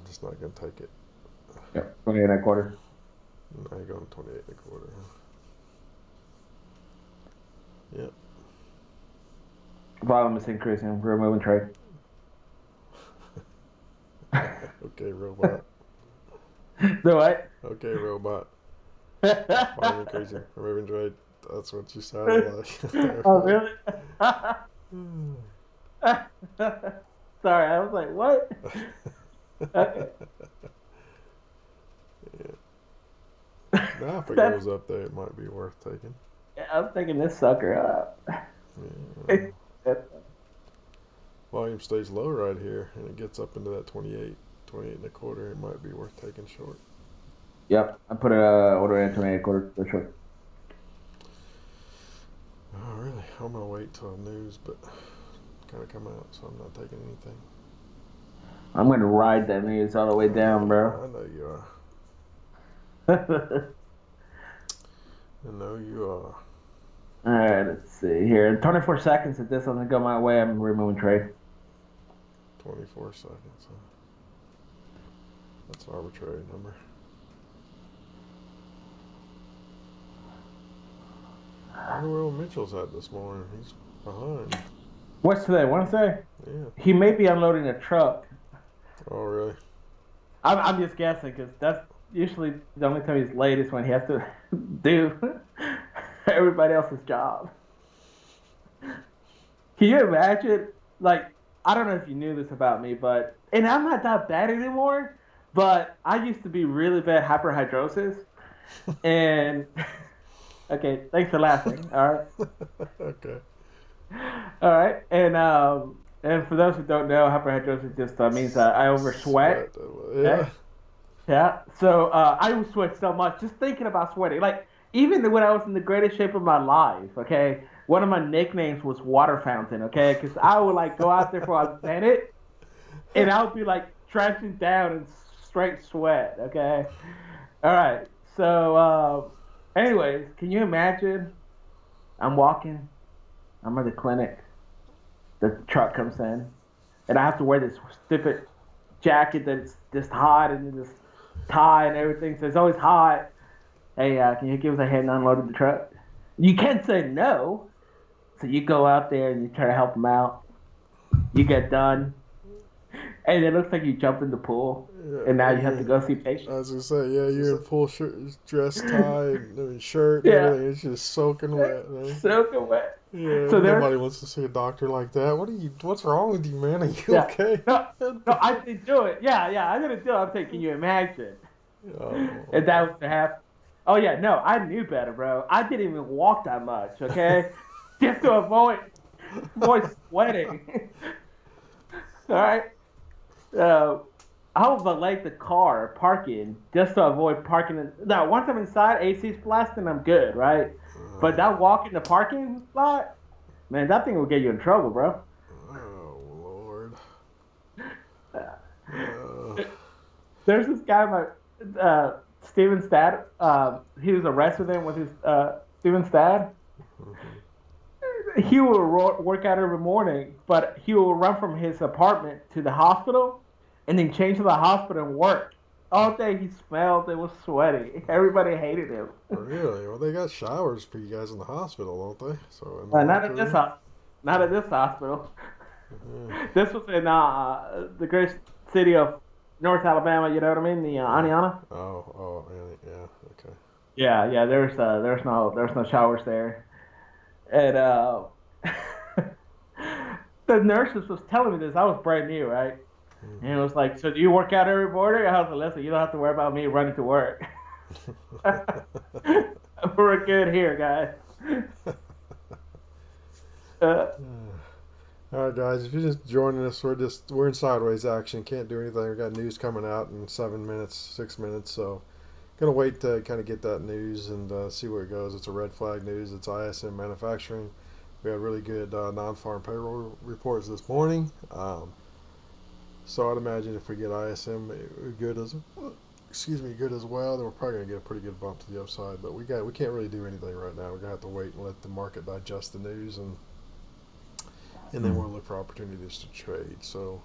just not going to take it. yep. 28 and a quarter. Now you're going 28 and a quarter. Yep. Volume is increasing. We're moving trade. Okay, robot. Do what? Okay, robot. Volume increasing. Removing trade. That's what you sounded like. Oh, really? Sorry, I was like, what? Okay. Yeah. Now if it goes up there, it might be worth taking. Yeah, I'm thinking this sucker up. Yeah. Volume stays low right here, and it gets up into that 28 and a quarter. It might be worth taking short. Yep, I put a order in 28 and a quarter for sure. Oh, really? I'm gonna wait till news, but kind of come out, so I'm not taking anything. I'm gonna ride that news all the way down, bro. I know you are. I know you are. All right, let's see here. In 24 seconds, if this doesn't go my way, I'm removing trade. 24 seconds. Huh? That's an arbitrary number. I wonder where old Mitchell's at this morning. He's behind. What's today? Wednesday? Yeah. He may be unloading a truck. Oh, really? I'm just guessing because that's usually the only time he's late is when he has to do everybody else's job. Can you imagine? Like, I don't know if you knew this about me, and I'm not that bad anymore, but I used to be really bad hyperhidrosis. And, okay, thanks for laughing. All right. Okay. All right. And for those who don't know, hyperhidrosis just means I oversweat. Yeah. Okay? Yeah. So I would sweat so much just thinking about sweating. Like even when I was in the greatest shape of my life. Okay. One of my nicknames was Water Fountain. Okay, because I would like go out there for a minute, and I would be like drenching down in straight sweat. Okay. All right. So, anyways, can you imagine? I'm walking. I'm at the clinic. The truck comes in, and I have to wear this stupid jacket that's just hot and this tie and everything. So it's always hot. Hey, can you give us a hand unloading the truck? You can't say no. So you go out there and you try to help them out. You get done, and it looks like you jumped in the pool, and now you have to go see patients. I was gonna say, yeah, you're in full shirt, dress, tie, shirt, and Yeah. everything. It's just soaking wet, man. Soaking wet. Yeah, So nobody wants to see a doctor like that. What's wrong with you, man? Are you Yeah. okay? No, I didn't do it. Yeah, I didn't do it. I'm saying, can you imagine? Oh. If that was to happen. Oh yeah, no, I knew better, bro. I didn't even walk that much, okay? Just to avoid sweating. All right. I would valet the car parking just to avoid parking. Now, once I'm inside, AC's blasting, I'm good, right? But that walk in the parking lot, man, that thing will get you in trouble, bro. Oh, Lord. There's this guy, Steven's dad. He was a resident with his Steven's dad. He will work out every morning, but he will run from his apartment to the hospital, and then change to the hospital and work. All day he smelled. It was sweaty. Everybody hated him. Really? Well, they got showers for you guys in the hospital, don't they? So Not at this hospital. Not at this hospital. Yeah. This was in the great city of North Alabama. You know what I mean? The Aniana. Oh, yeah, okay. Yeah. There's no showers there, and the nurses was telling me this. I was brand new, right? And it was like, so do you work out every morning? I was like, listen, you don't have to worry about me running to work. We're good here, guys. All right, guys. If you're just joining us, we're in sideways action. Can't do anything. We got news coming out in 7 minutes, 6 minutes. So gonna wait to kind of get that news and see where it goes. It's a red flag news. It's ISM Manufacturing. We had really good non-farm payroll reports this morning. So I'd imagine if we get ISM good as good as well, then we're probably gonna get a pretty good bump to the upside. But we can't really do anything right now. We're gonna have to wait and let the market digest the news, and then we'll look for opportunities to trade. So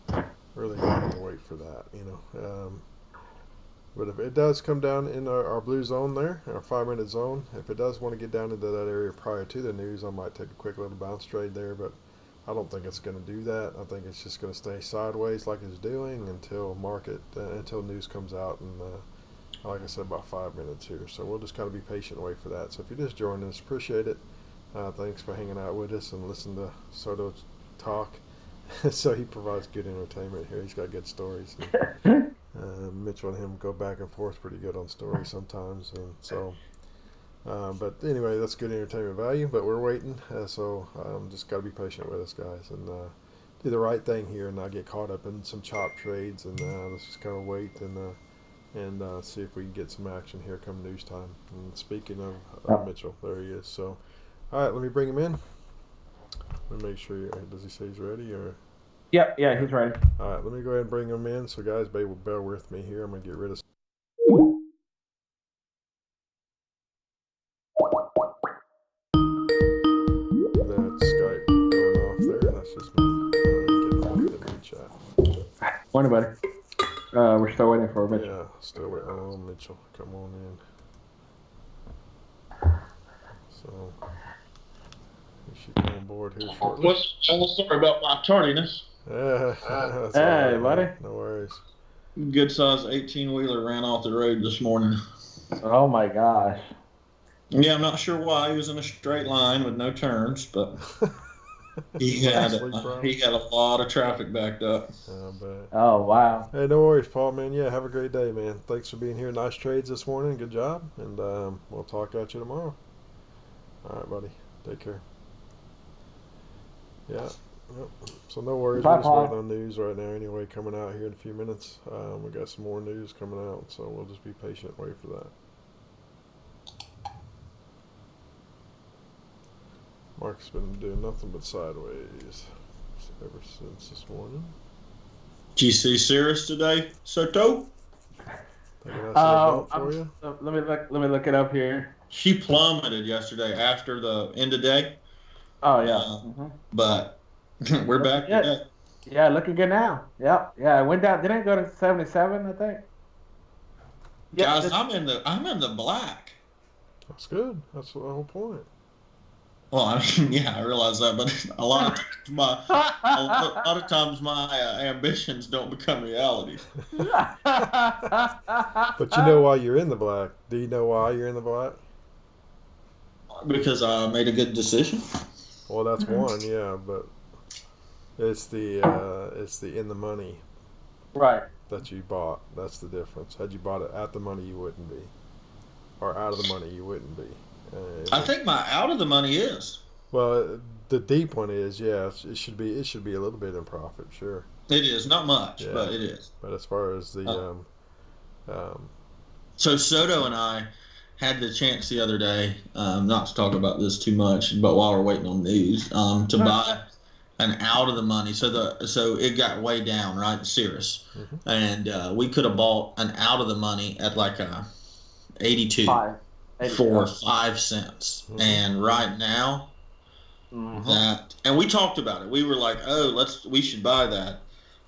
really gonna have to wait for that, But if it does come down in our blue zone there, our 5-minute zone, if it does want to get down into that area prior to the news, I might take a quick little bounce trade there, but I don't think it's going to do that. I think it's just going to stay sideways like it's doing until until news comes out, and like I said, about 5 minutes here. So we'll just kind of be patient and wait for that. So if you just joined us, appreciate it. Thanks for hanging out with us and listening to Soto talk. So he provides good entertainment here. He's got good stories. Mitchell and him go back and forth pretty good on stories sometimes, and so. But anyway, that's good entertainment value. But we're waiting, so just got to be patient with us, guys, and do the right thing here, and not get caught up in some chop trades. And let's just kind of wait and see if we can get some action here come news time. And speaking of Mitchell, there he is. So, all right, let me bring him in. Let me make sure. Does he say he's ready or? Yeah, he's ready. All right, let me go ahead and bring him in. So, guys, bear with me here. I'm going to get rid of. That Skype going off there. That's just me getting off the new chat. Morning, buddy. We're still waiting for Mitchell. Yeah, still waiting. Oh, Mitchell, come on in. So, he should come on board here shortly. Sorry about my tardiness. Hey, buddy. No worries. Good size 18-wheeler ran off the road this morning. Oh my gosh. Yeah, I'm not sure why. He was in a straight line with no turns, but he had a lot of traffic backed up. Oh wow. Hey, no worries, Paul, man. Yeah, have a great day, man. Thanks for being here. Nice trades this morning. Good job, and we'll talk at you tomorrow. All right, buddy. Take care. Yeah. Yep. So no worries. Bye, We're just Paul. waiting on news right now anyway, coming out here in a few minutes. We got some more news coming out, so we'll just be patient, wait for that. Mark's been doing nothing but sideways ever since this morning. Did you see Cirrus today, Soto? Taking that bump for you? Let me look it up here. She plummeted yesterday after the end of day. Oh yeah. But we're back today. Yeah, looking good now. Yep. Yeah, it went down. Didn't it go to 77? I think. Guys, I'm in the black. That's good. That's the whole point. Well, I mean, yeah, I realize that, but a lot of times my ambitions don't become reality. But you know why you're in the black? Do you know why you're in the black? Because I made a good decision. Well, that's one, yeah, but it's the in the money right that you bought. That's the difference. Had you bought it at the money, you wouldn't be, or out of the money, you wouldn't be. I think my out of the money is. Well, the deep one is, yeah. It should be a little bit in profit, sure. It is not much, Yeah. but it is. But as far as the So Soto and I had the chance the other day, not to talk about this too much, but while we're waiting on news, to buy an out of the money. So it got way down, right? Cirrus, and we could have bought an out of the money at like a 82 for 5 cents, and right now that, and we talked about it. We were like, we should buy that.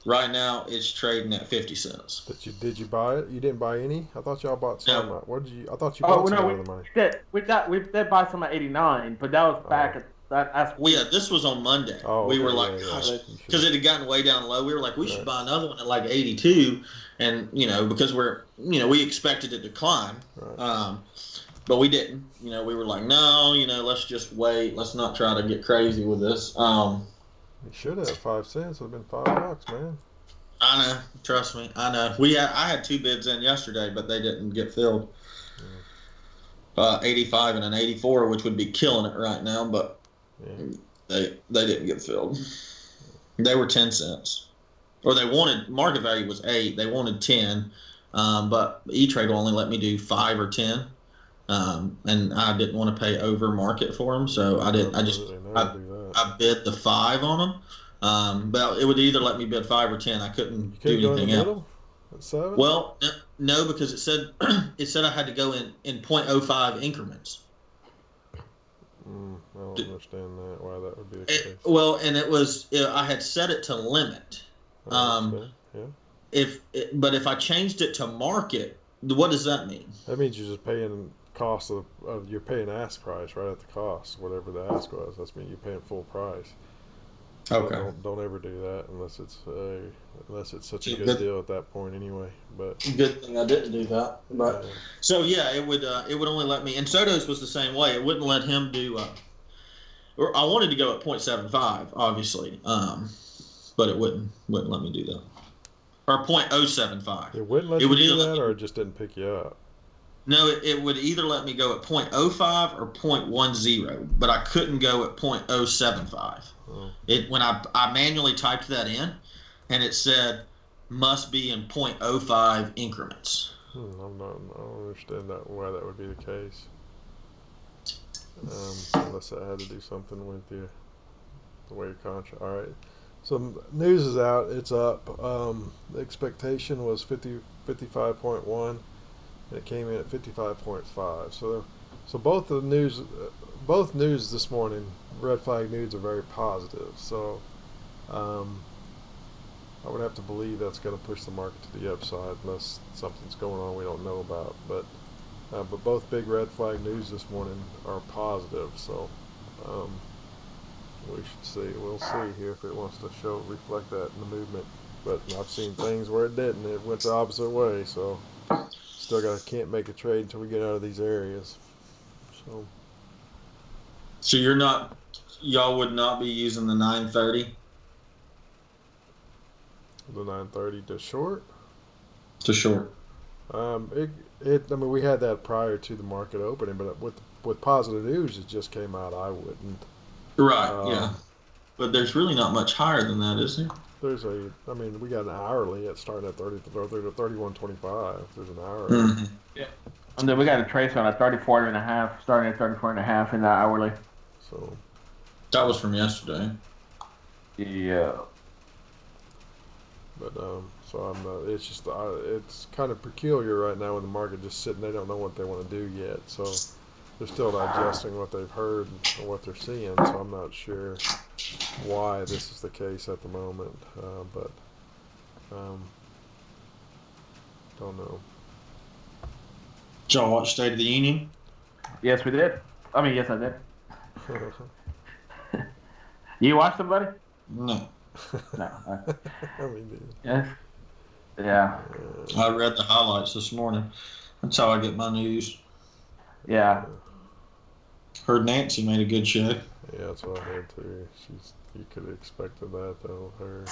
Right now, it's trading at 50 cents. Did you buy it? You didn't buy any? I thought y'all bought some. No. What did you? I thought you bought some out of the money. We did buy some at 89, but that was back at that. Well, yeah, this was on Monday. We were like, gosh, because it had gotten way down low. We were like, we should buy another one at like 82, and because we expected it to climb, but we didn't. We were like, no, let's just wait. Let's not try to get crazy with this. You should have 5 cents. It'd have been $5, man. I know. Trust me. I know. I had 2 bids in yesterday, but they didn't get filled. 85 and an 84, which would be killing it right now, but they didn't get filled. They were 10 cents. Or they wanted, market value was 8. They wanted 10. but E-Trade will only let me do 5 or 10. And I didn't want to pay over market for them, so I didn't. I bid the 5 on them. But it would either let me bid 5 or 10. I couldn't do anything else. At 7? Well, no, because it said I had to go in .05 increments. I don't understand that. Why that would be the case. And it was I had set it to limit. Yeah. But if I changed it to market, what does that mean? That means you're just paying cost of you're paying ask price right at the cost, whatever the ask was. That's mean you're paying full price. So Okay. don't ever do that unless it's such a good deal at that point anyway. But good thing I didn't do that. But so yeah, it would only let me. And Soto's was the same way. It wouldn't let him do. Or I wanted to go at .75, obviously. But it wouldn't let me do that. Or .075. It wouldn't let you do that, or it just didn't pick you up. No, it would either let me go at .05 or .10, but I couldn't go at .075. When I manually typed that in, and it said must be in .05 increments. I don't understand why that would be the case. Unless I had to do something with the way your contract. All right. So news is out. It's up. The expectation was 55.1, and it came in at 55.5. So both news this morning, red flag news, are very positive. So I would have to believe that's going to push the market to the upside, unless something's going on we don't know about. But both big red flag news this morning are positive. So. We should see. We'll see here if it wants to reflect that in the movement. But I've seen things where it didn't. It went the opposite way. So still can't make a trade until we get out of these areas. So y'all would not be using the 930? The 930 to short? To short. I mean, we had that prior to the market opening, but with positive news, it just came out. I wouldn't. Right, yeah. But there's really not much higher than that, is there? We got an hourly. It's starting at 31.25. There's an hourly. Mm-hmm. Yeah. And then we got a trace on at 34.5, starting at 34.5 in the hourly. So. That was from yesterday. Yeah. But it's just it's kind of peculiar right now in the market, just sitting. They don't know what they want to do yet. So. They're still digesting what they've heard and what they're seeing, so I'm not sure why this is the case at the moment, but don't know. Did y'all watch State of the Union? Yes, we did. Yes, I did. You watched it, buddy? No. No. Dude. Yes. Yeah. I read the highlights this morning. That's how I get my news. Yeah. Heard Nancy made a good show. Yeah, that's what I heard too. You could have expected that though. Her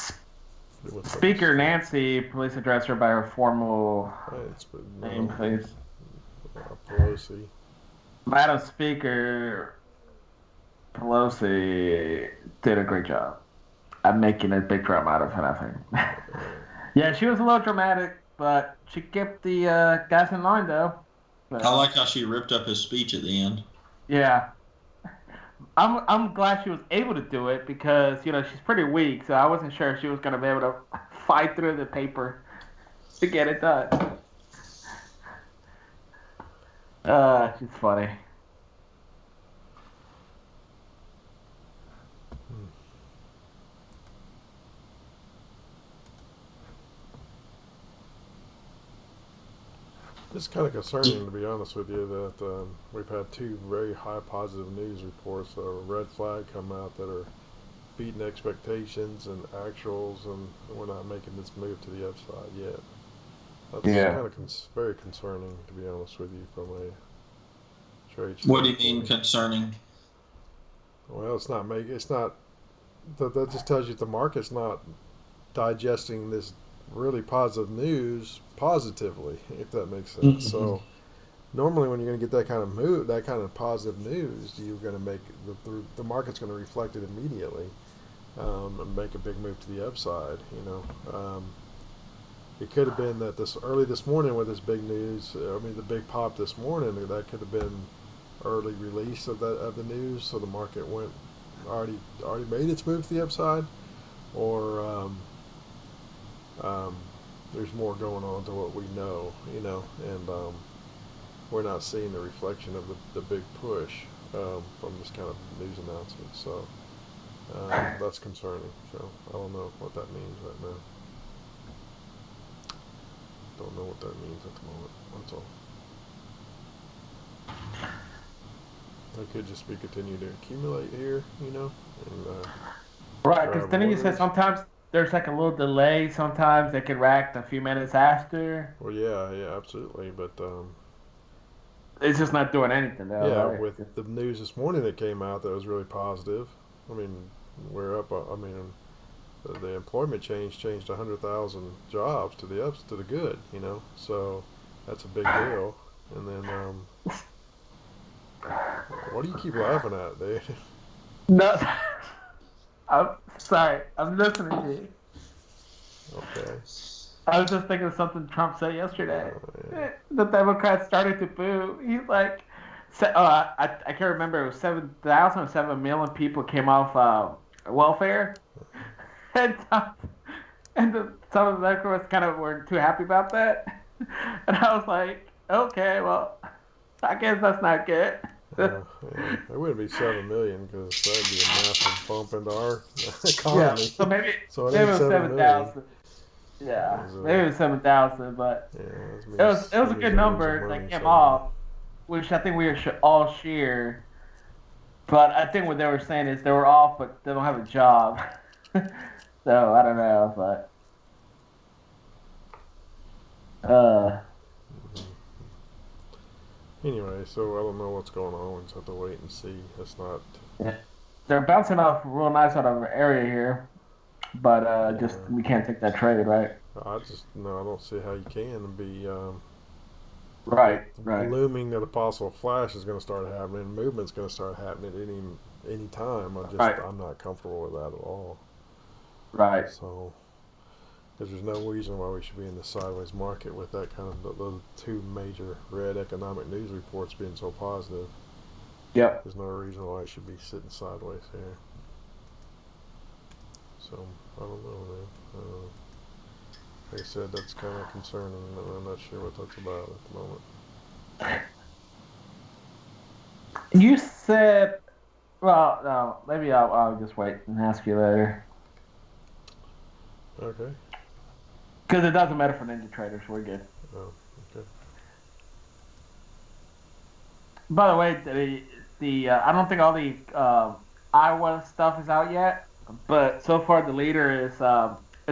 Speaker Nancy, police address her by her formal name, please. Pelosi. Madam Speaker Pelosi did a great job. I'm making a big drama out of nothing. Yeah, she was a little dramatic, but she kept the guys in line though. But, I like how she ripped up his speech at the end. Yeah. I'm glad she was able to do it because, she's pretty weak, so I wasn't sure if she was going to be able to fight through the paper to get it done. She's funny. It's kind of concerning, to be honest with you, that we've had two very high positive news reports, red flag come out that are beating expectations and actuals, and we're not making this move to the upside yet. That's kind of very concerning, to be honest with you, from a trade. What do you mean concerning? Well, that just tells you the market's not digesting this really positive news positively, if that makes sense. Mm-hmm. So normally when you're going to get that kind of move, that kind of positive news, you're going to make the market's going to reflect it immediately, and make a big move to the upside, it could have been that this early this morning with this big news. I mean, the big pop this morning, that could have been early release of the news, so the market went already made its move to the upside, or there's more going on to what we know, and we're not seeing the reflection of the big push from this kind of news announcement. So that's concerning. So I don't know what that means right now. Don't know what that means at the moment. That's all. It could just be continue to accumulate here, and Right, because then you said sometimes there's like a little delay. Sometimes they can react a few minutes after. Well, yeah, absolutely, but It's just not doing anything though. yeah, Right? with the news this morning that came out, that was really positive. I mean, we're up. I mean, the employment changed 100,000 jobs to the good, So that's a big deal. And then, what do you keep laughing at, Dave? No, I'm sorry. I'm listening to you. Okay. I was just thinking of something Trump said yesterday. Yeah. The Democrats started to boo. He's like, I can't remember. It was 7,000 or 7 million people came off welfare, and some of the Democrats kind of weren't too happy about that. And I was like, okay, well, I guess that's not good. Yeah. It wouldn't be 7 million because that'd be a massive bump into our economy. Yeah, so maybe it it ain't was 7,000. Yeah, It was, maybe it was 7,000, but yeah, it was a good number that came off, which I think we should all share. But I think what they were saying is they were off, but they don't have a job. So I don't know, but Anyway, so I don't know what's going on. We just have to wait and see. It's not. they're bouncing off real nice out of our area here, but just we can't take that trade, right? I don't see how you can be. Right. Looming that a possible flash is going to start happening. Movement's going to start happening at any time. I'm not comfortable with that at all. Right. So, because there's no reason why we should be in the sideways market with that kind of the two major red economic news reports being so positive. Yep. There's no reason why it should be sitting sideways here. So I don't know, man. Like I said, that's kind of concerning, and I'm not sure what that's about at the moment. You said, well, no, maybe I'll just wait and ask you later. Okay. Because it doesn't matter for Ninja Traders. We're good. Oh, okay. By the way, the I don't think all the Iowa stuff is out yet, but so far the leader is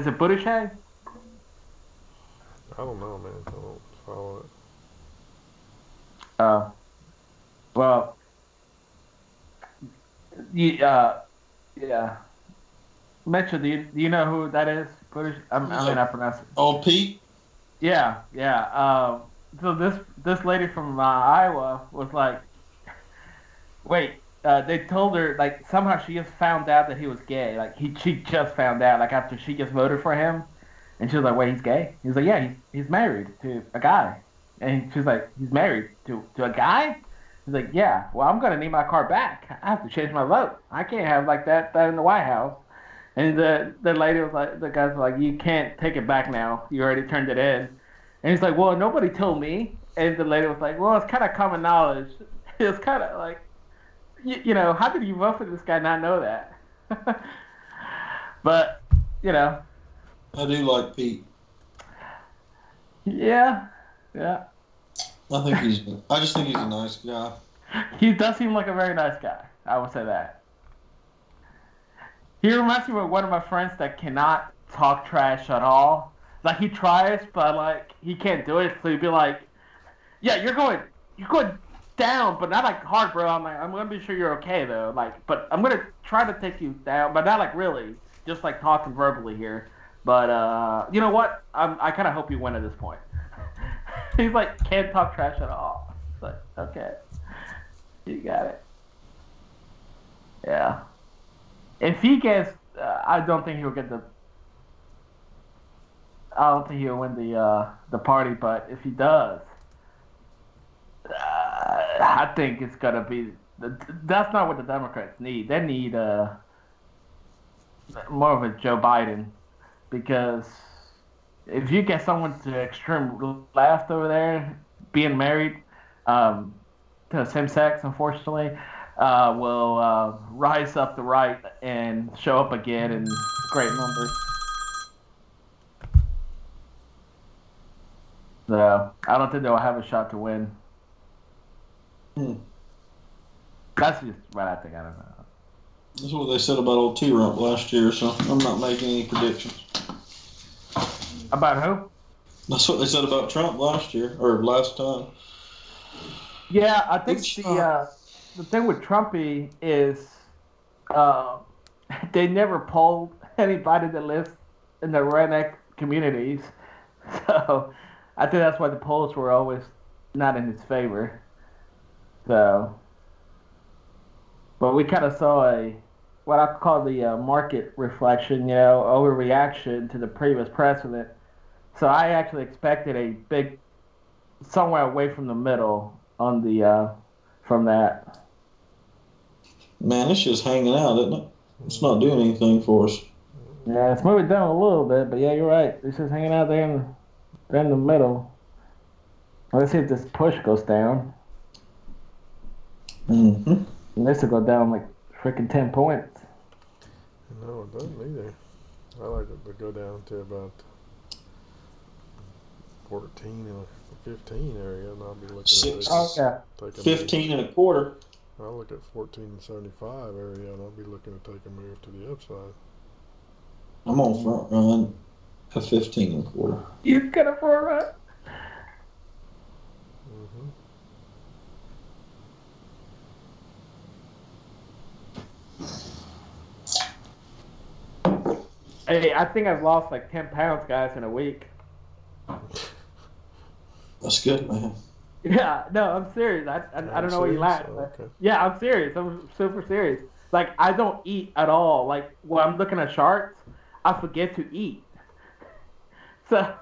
it Buttigieg? I don't know, man. I don't follow it. Well, yeah. Mitchell, do you know who that is? I mean, I pronounce it. Oh, Pete? Yeah. So this lady from Iowa was like, wait, they told her like somehow she just found out that he was gay. Like she just found out like after she just voted for him, and she was like, wait, he's gay? He's like, yeah, he's married to a guy, and she's like, he's married to a guy? He's like, yeah. Well, I'm gonna need my car back. I have to change my vote. I can't have like that in the White House. And the lady was like, the guys were like, you can't take it back now. You already turned it in. And he's like, well, nobody told me. And the lady was like, well, it's kind of common knowledge. It's kind of like, you know, how did you vote for this guy and not know that? But, you know. I do like Pete. Yeah. I just think he's a nice guy. He does seem like a very nice guy. I would say that. He reminds me of one of my friends that cannot talk trash at all. Like he tries, but like he can't do it. So he'd be like, "Yeah, you're going down, but not like hard, bro. I'm gonna be sure you're okay though. Like, but I'm gonna try to take you down, but not like really, just like talking verbally here. But you know what? I kind of hope you win at this point." He's like, can't talk trash at all. It's like, okay, you got it. Yeah. If he gets, I don't think he'll get the. I don't think he'll win the party, but if he does, I think it's gonna be. That's not what the Democrats need. They need more of a Joe Biden, because if you get someone to extreme left over there being married to same sex, unfortunately, will rise up the right and show up again in great numbers. So I don't think they'll have a shot to win. That's just what I think. I don't know. That's what they said about old T-Rump last year, so I'm not making any predictions. About who? That's what they said about Trump last year, or last time. Yeah, I think the thing with Trumpy is they never polled anybody that lives in the redneck communities. So I think that's why the polls were always not in his favor. So, but we kind of saw what I call the market reflection, overreaction to the previous president. So I actually expected a big, somewhere away from the middle on the from that. Man, it's just hanging out, isn't it? It's not doing anything for us. Yeah, it's moving down a little bit, but yeah, you're right. It's just hanging out there in the middle. Let's see if this push goes down. Mm-hmm. And this will go down like freaking 10 points. No, it doesn't either. I like it to go down to about 14 or 15 area, and I'll be looking Six. at Oh, yeah. 15 and a quarter. I'll look at 14.75 area, and I'll be looking to take a move to the upside. I'm on front run at 15 and a quarter. You got a front run? Mm-hmm. Hey, I think I've lost like 10 pounds, guys, in a week. That's good, man. Yeah, no, I'm serious. I don't know why you laugh. Oh, okay. Yeah, I'm serious. I'm super serious. Like, I don't eat at all. Like, when I'm looking at charts, I forget to eat. So,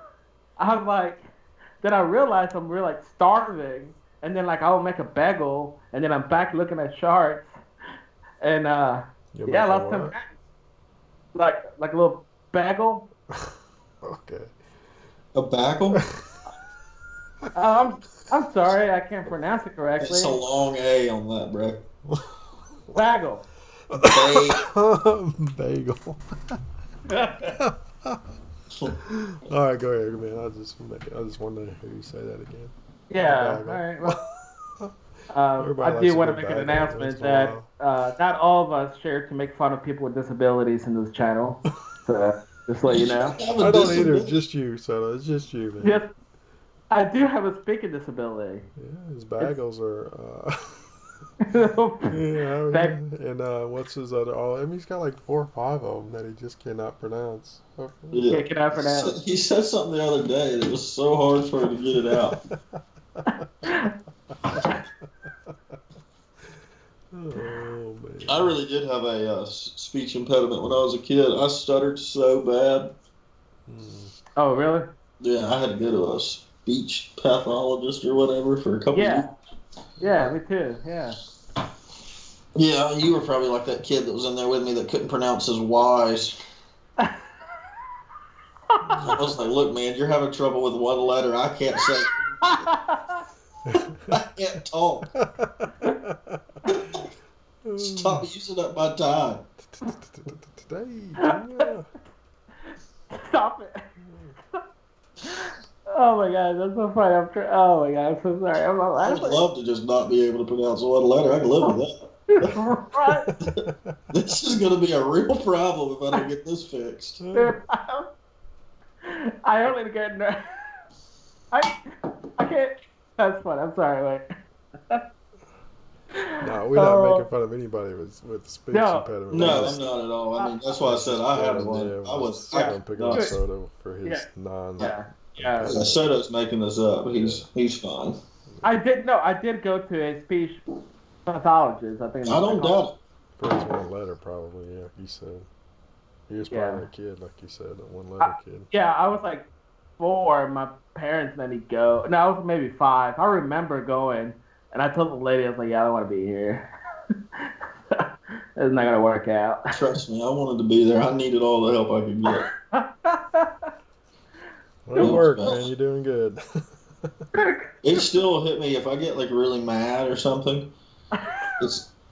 I'm like, then I realize I'm really, like, starving. And then, like, I'll make a bagel. And then I'm back looking at charts. And, You'll yeah, make a last time, what? like a little bagel. Okay. A bagel? I'm sorry, I can't pronounce it correctly. It's a long A on that, bro. Bagel. Bagel. All right, go ahead, man. I just wanted to hear you say that again. Yeah. Bagel. All right. Well, Everybody I likes do a want to good make an bagel announcement once in a that not all of us share to make fun of people with disabilities in this channel. So just let you know. I don't either. It's just you, so it's just you, man. Yes, I do have a speaking disability. Yeah, his bagels are. Yeah, and what's his other? Oh, I mean, he's got like 4 or 5 of them that he just cannot pronounce. Yeah, can I pronounce? He said something the other day that was so hard for him to get it out. Oh man! I really did have a speech impediment when I was a kid. I stuttered so bad. Oh, really? Yeah, I had to go to a speech pathologist or whatever for a couple of years. Yeah, me too. Yeah. Yeah, you were probably like that kid that was in there with me that couldn't pronounce his Y's. I was like, look, man, you're having trouble with one letter. I can't say. I can't talk. Stop using up my time. Stop it. Oh my god, that's so funny. Oh my god, I'm so sorry. I'm not I would laughing. love to just not be able to pronounce one letter. I can live with that. Right. This is going to be a real problem if I don't get this fixed. I only get I can't. That's fun. I'm sorry. Wait. No, we're not making fun of anybody with speech impediment. No, I'm not at all. I mean, that's why I said I had one. I'm picking up Soto for his non. Yeah. Soto's making this up. He's fine. I did go to a speech pathologist. I think. I don't doubt it. For his one letter, probably. Yeah, he said. He was probably a kid, like you said, a one letter kid. Yeah, I was like 4, my parents let me go. No, I was maybe 5. I remember going, and I told the lady, I was like, "Yeah, I don't want to be here. It's not gonna work out." Trust me, I wanted to be there. I needed all the help I could get. Well, it worked, man. You're doing good. It still hit me if I get like really mad or something.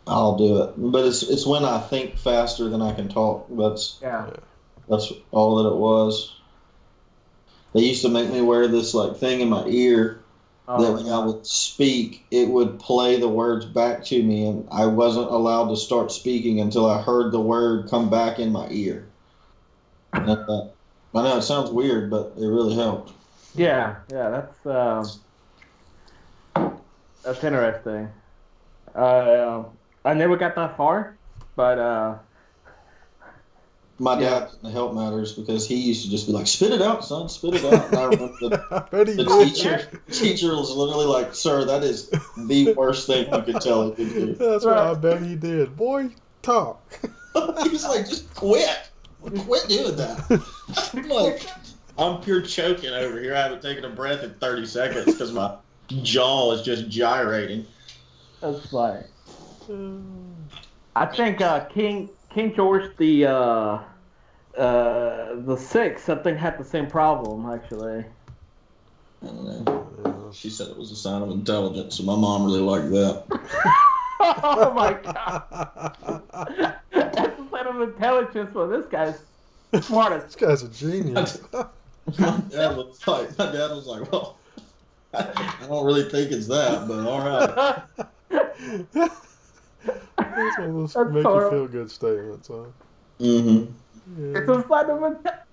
I'll do it, but it's when I think faster than I can talk. That's all that it was. They used to make me wear this like thing in my ear that when I would speak, it would play the words back to me, and I wasn't allowed to start speaking until I heard the word come back in my ear. And I know it sounds weird, but it really helped. Yeah, that's interesting. I never got that far, but my dad didn't help matters because he used to just be like, "Spit it out, son, spit it out." And I remember the teacher was literally like, "Sir, that is the worst thing you could tell him to do." That's what I bet he did. Boy, talk. He was like, "Just quit doing that." I'm like, I'm pure choking over here. I haven't taken a breath in 30 seconds because my jaw is just gyrating. That's funny. I think King George the 6th, I think, had the same problem actually. I don't know. She said it was a sign of intelligence, so my mom really liked that. Oh my god! That's a sign of intelligence. Well, this guy's smart. This guy's a genius. My dad was like, "Well, I don't really think it's that, but all right." That's one of those make you feel good statements, huh? Mm-hmm. Yeah. It's a sign of intelligence.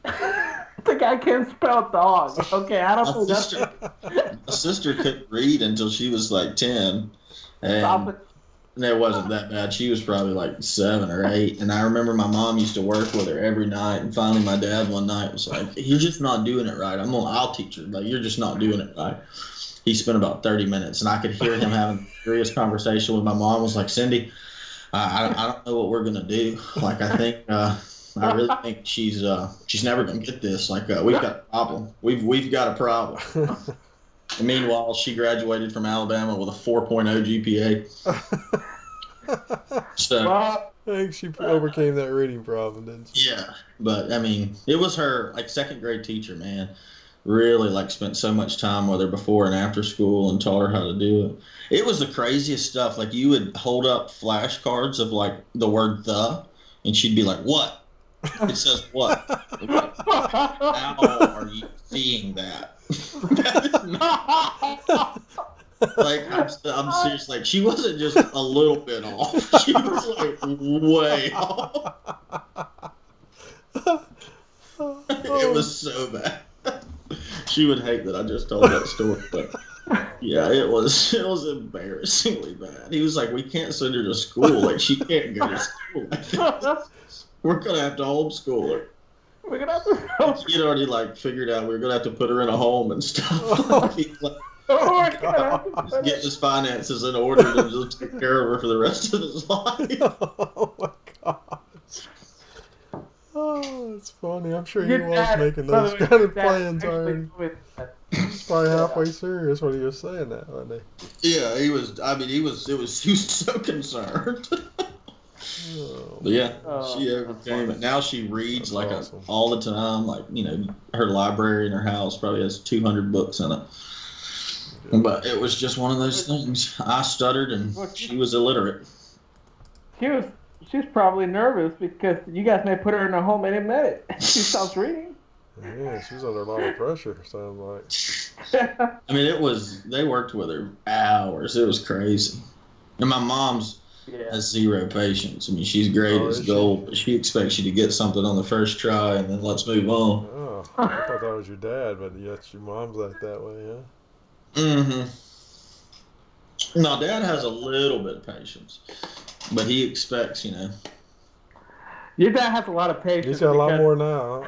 The guy can't spell dog. Okay, I don't know that. My sister couldn't read until she was like 10. And it wasn't that bad. She was probably like 7 or 8. And I remember my mom used to work with her every night. And finally my dad one night was like, "You're just not doing it right. I'll teach her. Like, you're just not doing it right." He spent about 30 minutes. And I could hear him having a serious conversation with my mom. Was like, "Cindy, I don't know what we're going to do. Like, I think... I really think she's never gonna get this. Like, we've got a problem. We've got a problem." And meanwhile, she graduated from Alabama with a 4.0 GPA. So I think she overcame that reading problem, didn't she? Yeah, but I mean, it was her like 2nd grade teacher, man. Really like spent so much time with her before and after school and taught her how to do it. It was the craziest stuff. Like, you would hold up flashcards of like the word "the," and she'd be like, "What?" It says what? Like, how are you seeing that? That is not... Like, I'm serious. Like, she wasn't just a little bit off. She was like way off. It was so bad. She would hate that I just told that story, but yeah, it was embarrassingly bad. He was like, "We can't send her to school. Like, she can't go to school. We're gonna have to homeschool her." We're gonna have to. He'd already like figured out we were gonna have to put her in a home and stuff. He's like, Just getting his finances in order to just take care of her for the rest of his life. Oh my gosh. Oh, it's funny. I'm sure he was making those kind of plans already. He's probably halfway serious when he was saying that, wasn't he? Yeah, he was. I mean, he was so concerned. But yeah, she overcame it. Now she reads like awesome. All the time. Like, you know, her library in her house probably has 200 books in it. Good. But it was just one of those things. I stuttered and she was illiterate. She's probably nervous because you guys may put her in a home any minute. She stops reading. Yeah, she's under a lot of pressure, sounds like. I mean, they worked with her hours. It was crazy. And my mom's has 0 patience. I mean, she's great as gold, but she expects you to get something on the first try and then let's move on. Oh, I thought that was your dad, but yet your mom's like that way, huh? Mm-hmm. No, Dad has a little bit of patience, but he expects, you know. Your dad has a lot of patience. He's got a lot more now.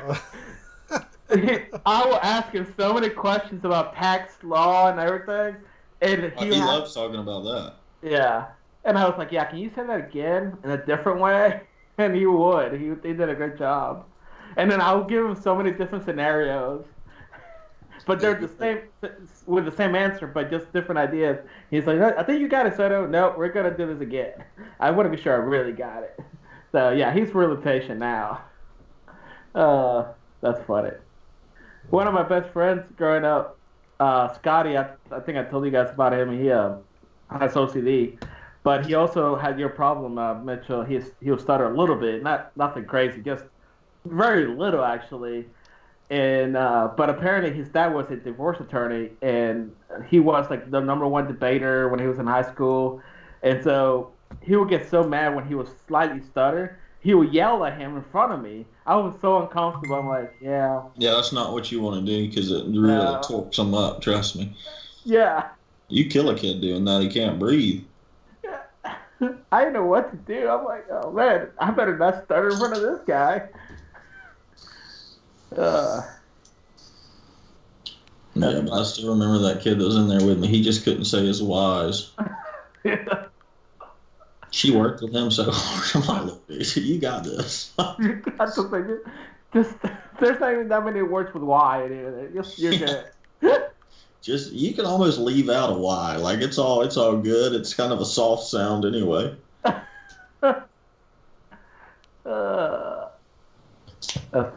I will ask him so many questions about tax law and everything, and he loves talking about that. Yeah. And I was like, "Yeah, can you say that again in a different way?" And he would. He did a good job. And then I would give him so many different scenarios. but they're the same with the same answer, but just different ideas. He's like, I think you got it, Soto. No, we're gonna do this again. I want to be sure I really got it. So yeah, he's real patient now. That's funny. One of my best friends growing up, Scotty. I think I told you guys about him. He has OCD, but he also had your problem, Mitchell. He'll stutter a little bit, nothing crazy, just very little actually. And but apparently his dad was a divorce attorney, and he was like the #1 debater when he was in high school. And so he would get so mad when he was slightly stutter. He would yell at him in front of me. I was so uncomfortable. I'm like, yeah. Yeah, that's not what you want to do because it really torques him up. Trust me. Yeah. You kill a kid doing that. He can't breathe. I didn't know what to do. I'm like, oh man, I better not stutter in front of this guy. Yeah, but I still remember that kid that was in there with me. He just couldn't say his Y's. Yeah. She worked with him so hard. I'm like, look, dude, you got this. That's the thing. Just there's not even that many words with Y in it. You're good. Just you can almost leave out a Y. Like it's all good. It's kind of a soft sound anyway. That's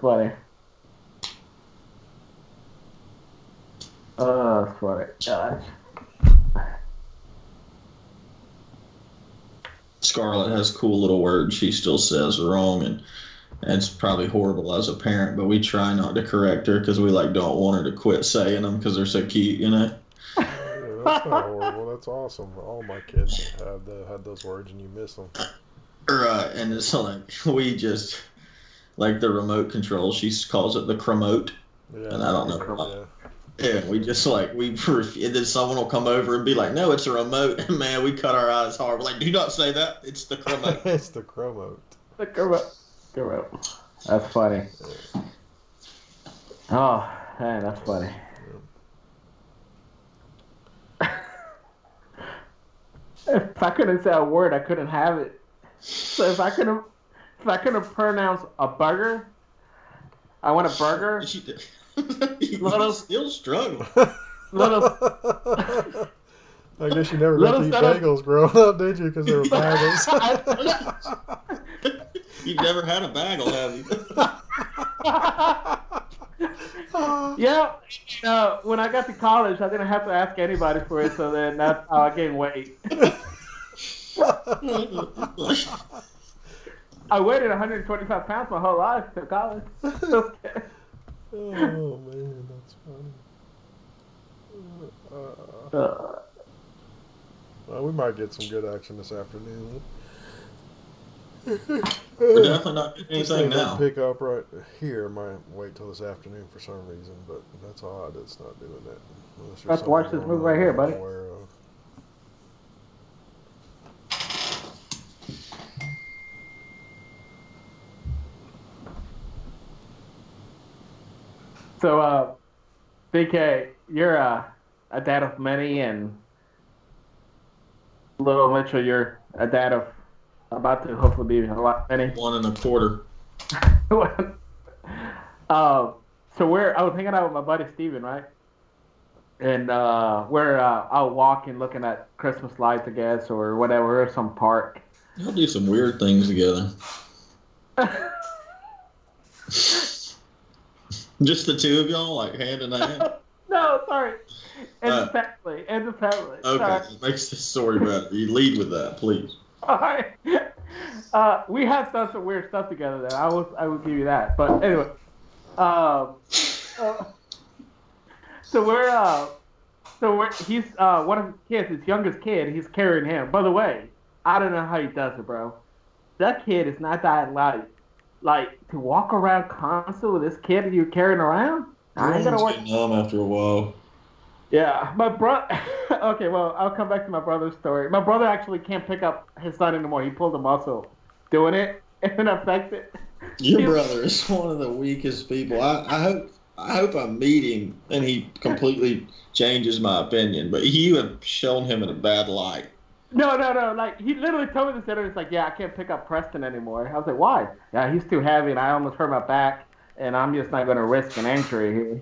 funny. That's funny. Gosh. Scarlett has cool little words she still says wrong, and it's probably horrible as a parent, but we try not to correct her because we don't want her to quit saying them because they're so cute, you know? Yeah, that's not horrible. That's awesome. All my kids had those words, and you miss them. Right, and it's like we just like the remote control. She calls it the Cromote, Yeah, and I don't know. Yeah. Yeah, we just and then someone will come over and be like, "No, it's a remote." And man, we cut our eyes hard. We're like, "Do not say that. It's the Cromote." It's the Chromote. The Correct. That's funny. Oh, man, that's funny. If I couldn't say a word, I couldn't have it. So if I couldn't pronounce a burger, I want a burger. You still struggle. Little. I guess you never got to eat bagels growing up, did you? Because they were bagels. You've never had a bagel, have you? Yeah. When I got to college, I didn't have to ask anybody for it, so then that's how I gained weight. I weighed 125 pounds my whole life to college. Oh man, that's funny. Well, we might get some good action this afternoon. We're definitely not getting anything now. Pick up right here. Might wait till this afternoon for some reason, but that's odd. It's not doing that. Let's watch this movie right here, buddy. So, BK, you're a dad of many, and little Mitchell, you're a dad of about to hopefully be a lot many. 1 1/4. I was hanging out with my buddy Steven, right? And we're out walking, looking at Christmas lights, I guess, or whatever, or some park. Y'all do some weird things together. Just the two of y'all, like hand in hand? No, sorry. And the family. Okay, Sorry. that makes this story better. You lead with that, please. All right. We have done some weird stuff together there. I will give you that. But anyway, he's one of his kids, his youngest kid. He's carrying him. By the way, I don't know how he does it, bro. That kid is not that light. Like to walk around constant with this kid you're carrying around. I ain't gonna work. Numb after a while. Yeah, my brother. Okay, well, I'll come back to my brother's story. My brother actually can't pick up his son anymore. He pulled a muscle doing it, and it affects it. Your brother is one of the weakest people. I hope I meet him and he completely changes my opinion. But you have shown him in a bad light. No. Like he literally told me this other. It's like, yeah, I can't pick up Preston anymore. I was like, why? Yeah, he's too heavy, and I almost hurt my back, and I'm just not gonna risk an injury here.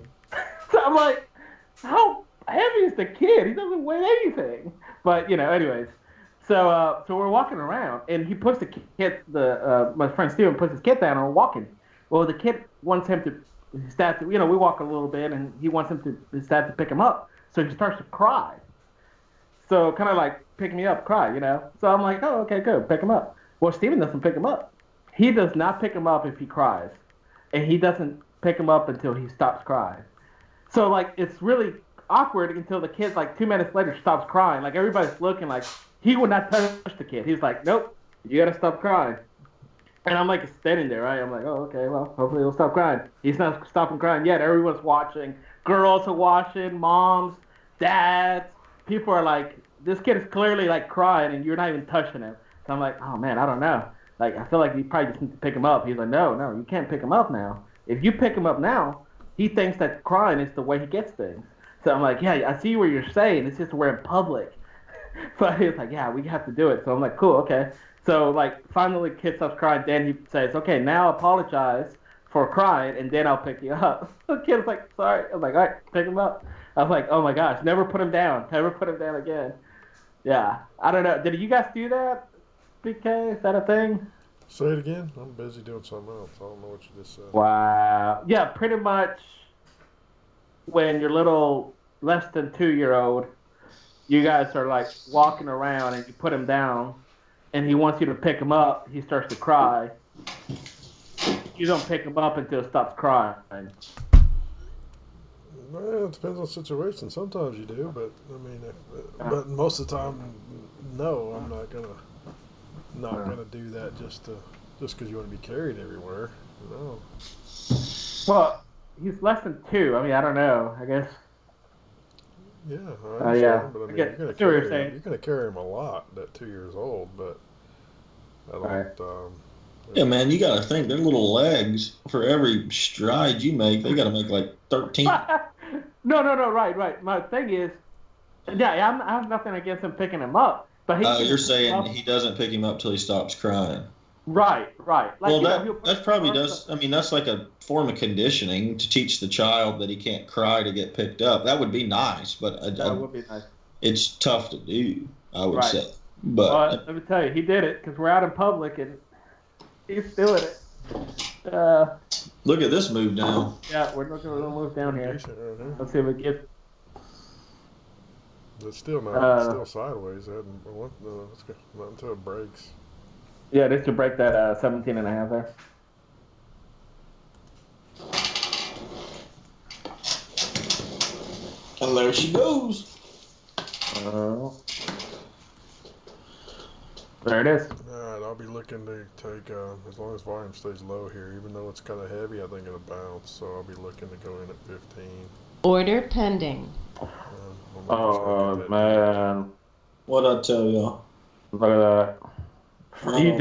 So I'm like, how heavy is the kid? He doesn't weigh anything. But anyways. So we're walking around, and he puts the kid. My friend Steven puts his kid down, and we're walking. Well, the kid wants him to his dad to, we walk a little bit, and he wants his dad to pick him up. So he starts to cry. So kind of like pick me up, cry. So I'm like, oh, okay, good, pick him up. Well, Steven doesn't pick him up. He does not pick him up if he cries, and he doesn't pick him up until he stops crying. So like it's really awkward until the kid like 2 minutes later stops crying. Like everybody's looking like he would not touch the kid. He's like, nope, you gotta stop crying. And I'm like standing there, right? I'm like, oh, okay, well, hopefully he'll stop crying. He's not stopping crying yet. Everyone's watching. Girls are watching. Moms, dads. People are like, this kid is clearly like crying, and you're not even touching him. So I'm like, oh man, I don't know. Like I feel like you probably just need to pick him up. He's like, no, you can't pick him up now. If you pick him up now, he thinks that crying is the way he gets things. So I'm like, yeah, I see what you're saying. It's just we're in public. But he's like, yeah, we have to do it. So I'm like, cool, okay. So like finally kid stops crying, then he says, okay, now apologize for crying, and then I'll pick you up. The kid's like, sorry. I'm like, all right, pick him up. I was like, oh my gosh, never put him down. Never put him down again. Yeah. I don't know. Did you guys do that? BK? Is that a thing? Say it again. I'm busy doing something else. I don't know what you just said. Wow. Yeah, pretty much when your little less than 2-year-old, you guys are like walking around and you put him down and he wants you to pick him up, he starts to cry. You don't pick him up until he stops crying. Well, it depends on the situation. Sometimes you do, but I mean, but most of the time, no, I'm not gonna do that just because you want to be carried everywhere. No. Well, he's less than 2. I mean, I don't know. I guess. Yeah, I understand, yeah. but I mean, I get what you're saying. you're gonna carry him a lot at 2 years old, but I don't. Right. Yeah, man, you got to think their little legs, for every stride you make, they got to make like 13. No, right. My thing is, yeah, I have nothing against him picking him up, but You're saying he doesn't pick him up till he stops crying. Right. Like, well, that probably does. I mean, that's like a form of conditioning to teach the child that he can't cry to get picked up. That would be nice, but that would be nice. It's tough to do, I would Right. say. But let me tell you, he did it because we're out in public and he's doing it. Look at this move now. Yeah, we're looking a little move down here. Decent right there. Let's see if we get. It's still not. It's still sideways. Let's go. Not until it breaks. Yeah, this should break that 17 and a half there. And there she goes. There it is. All right, I'll be looking to take as long as volume stays low here. Even though it's kind of heavy, I think it'll bounce. So I'll be looking to go in at 15. Order pending. Oh man! What'd I tell y'all? Look at that.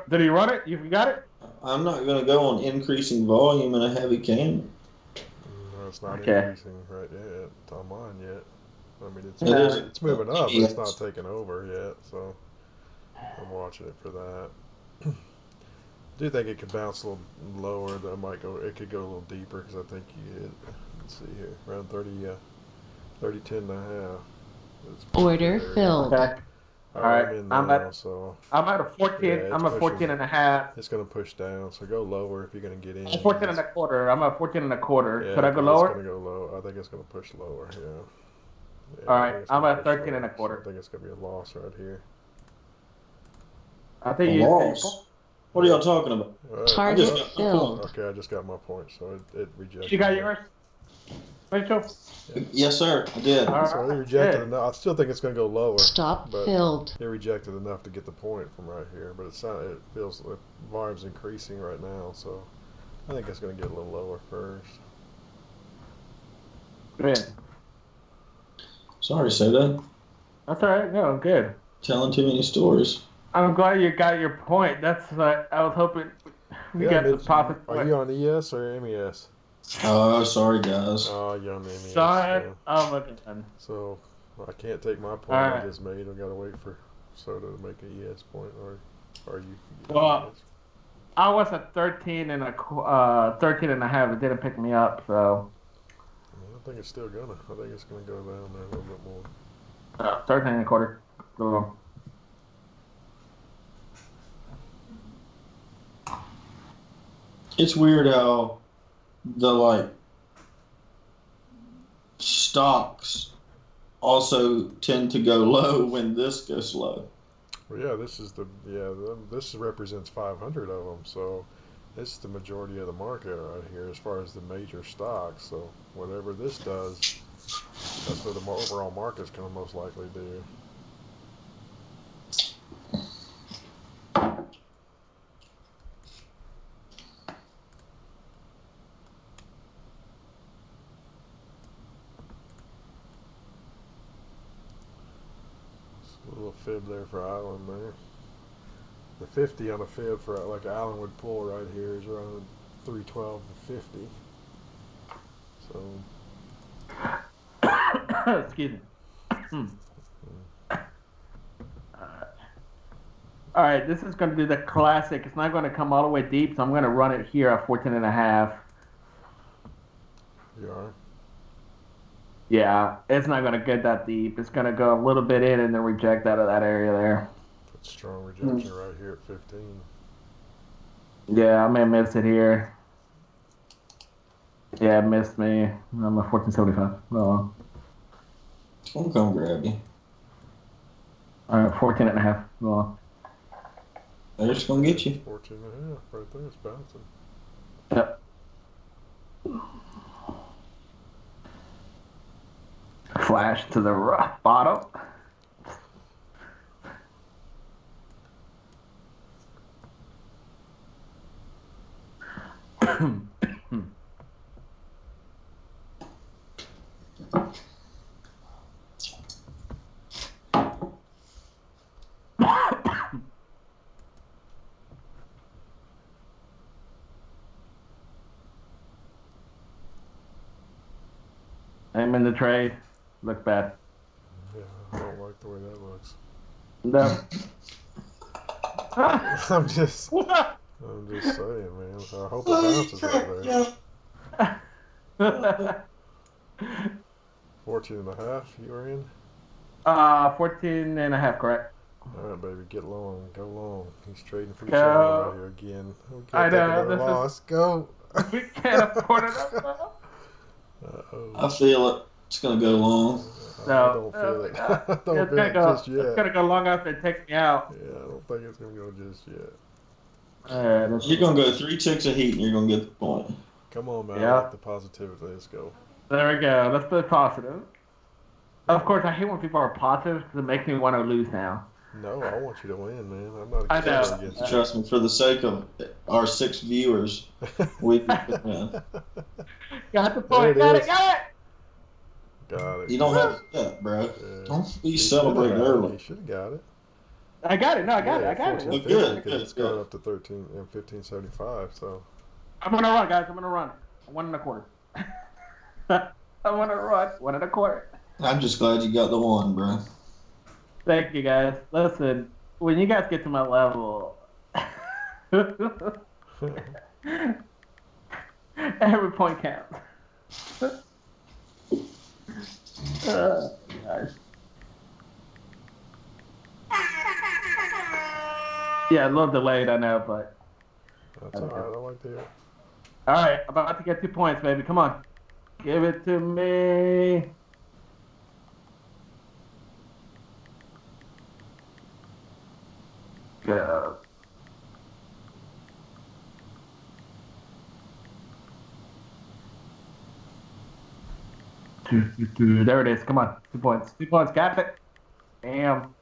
Did he run it? You got it? I'm not going to go on increasing volume in a heavy camera. No, it's not Okay. increasing right yet. It's on mine yet. I mean, It it's moving up, but it's not taking over yet. So I'm watching it for that. I do think it could bounce a little lower. That might go. It could go a little deeper because I think you hit. Let's see here, around 10 and a half. It's Order there. filled. Okay. All right. I'm in I'm now, at so I'm at a 14. Yeah, it's I'm at pushing. 14 and a half. it's gonna push down. So go lower if you're gonna get in. I'm 14 and a quarter. I'm at 14 and a quarter. Yeah, Could I go 'cause lower? It's gonna go low. I think it's gonna push lower. Yeah. All I right, think it's I'm gonna at push 13 and a lower, quarter. So I think it's gonna be a loss right here. I think A you. loss? What are y'all talking about? All right. Target got my filled. Okay, I just got my point, so it rejected. You got it. yours, Rachel? Yes, sir. I did. All So it right, rejected good. enough. I still think it's gonna go lower. Stop But filled. it rejected enough to get the point from right here. But it feels the volume's increasing right now, so I think it's gonna get a little lower first. Good. Sorry, say that. That's all right. No, I'm good. Telling too many stories. I'm glad you got your point. That's what I was hoping we got the Mitch, profit Are point. you on ES or MES? Oh, sorry, guys. Oh, you're on MES. Son of a gun. So I can't take my point All right. I just made. I've got to wait for Soda to make an ES point, or you. Well, I was at 13 and a 13 and a half. It didn't pick me up, so think it's still gonna. I think it's gonna go down there a little bit more. 13 and a quarter. Go long. It's weird how the stocks also tend to go low when this goes low. Well, yeah, this represents 500 of them, so this is the majority of the market right here as far as the major stocks. So whatever this does, that's what the overall market's going to most likely do. A little fib there for Island there. The 50 on a fib for like Allen would pull right here is around 312 to 50. So Excuse me. All right, this is going to do the classic. It's not going to come all the way deep, so I'm going to run it here at 14 and a half. you are. Yeah, it's not going to get that deep. It's going to go a little bit in and then reject out of that area there. That's strong rejection right here at 15. Yeah, I may miss it here. Yeah, it missed me. I'm at 1475. No. It's gonna come grab you. All right, 14 and a half. No. They're just gonna get you. 14 and a half right there. It's bouncing. Yep. Flash to the bottom. I'm in the trade. Looks bad. Yeah, I don't like the way that looks. No. I'm just saying, man. I hope it bounces up there. 14 and a half, you are in? 14 and a half, correct. All right, baby, get long, go long. He's trading for the Go. channel right here again. I know, this is- loss. Go. We can't afford it. Uh-oh. I feel it. It's gonna go long. I don't feel it. I don't It's feel gonna it go. just yet. It's gonna go long after it takes me out. Yeah, I don't think it's gonna go just yet. You're gonna go 3 ticks of heat and you're gonna get the point. Come on, man. Yeah. I like the positivity. Let's go. There we go. Let's be positive. Of course, I hate when people are positive because it makes me want to lose now. No, I want you to win, man. I'm not I know. against you. Trust me, for the sake of our 6 viewers, we can win. Got the There point. it Got is. it. Got it. Got it. You don't have to bet, bro. Yeah. Don't be You celebrating should've got it. early. You should have got it. I got it. No, I got it. I got 14, it. Well, good, because good, it's gone good. up to 13 and 1575. So I'm gonna run, guys. I'm gonna run. 1 and a quarter. I'm gonna run. 1 and a quarter. I'm just glad you got the one, bro. Thank you, guys. Listen, when you guys get to my level, every point counts. Guys. Yeah, a little delayed, I know, but that's all right. I like to hear it. all right, about to get 2 points, baby. Come on, give it to me. Go. There it is. Come on, 2 points. 2 points. Got it. Damn.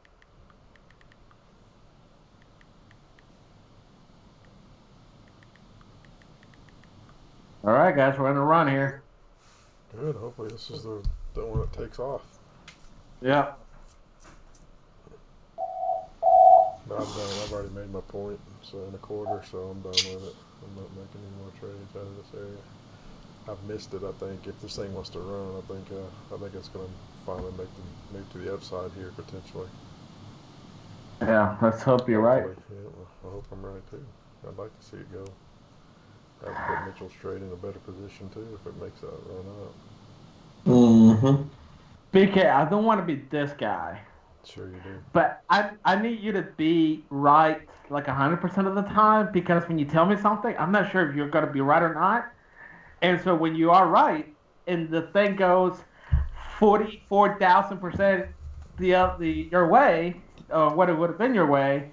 All right, guys, we're on a run here. Good. Hopefully this is the one that takes off. Yeah. But I'm done. I've already made my point. So in a quarter, so I'm done with it. I'm not making any more trades out of this area. I've missed it. I think if this thing wants to run, I think it's going to finally make the move to the upside here potentially. Yeah, let's hope you're right. Hopefully. Yeah, well, I hope I'm right too. I'd like to see it go. That would put Mitchell's trade in a better position too if it makes that run up. Mm-hmm. BK, I don't want to be this guy, Sure you do. but I need you to be right like 100% of the time because when you tell me something, I'm not sure if you're going to be right or not. And so when you are right and the thing goes 44,000% the your way, or what it would have been your way,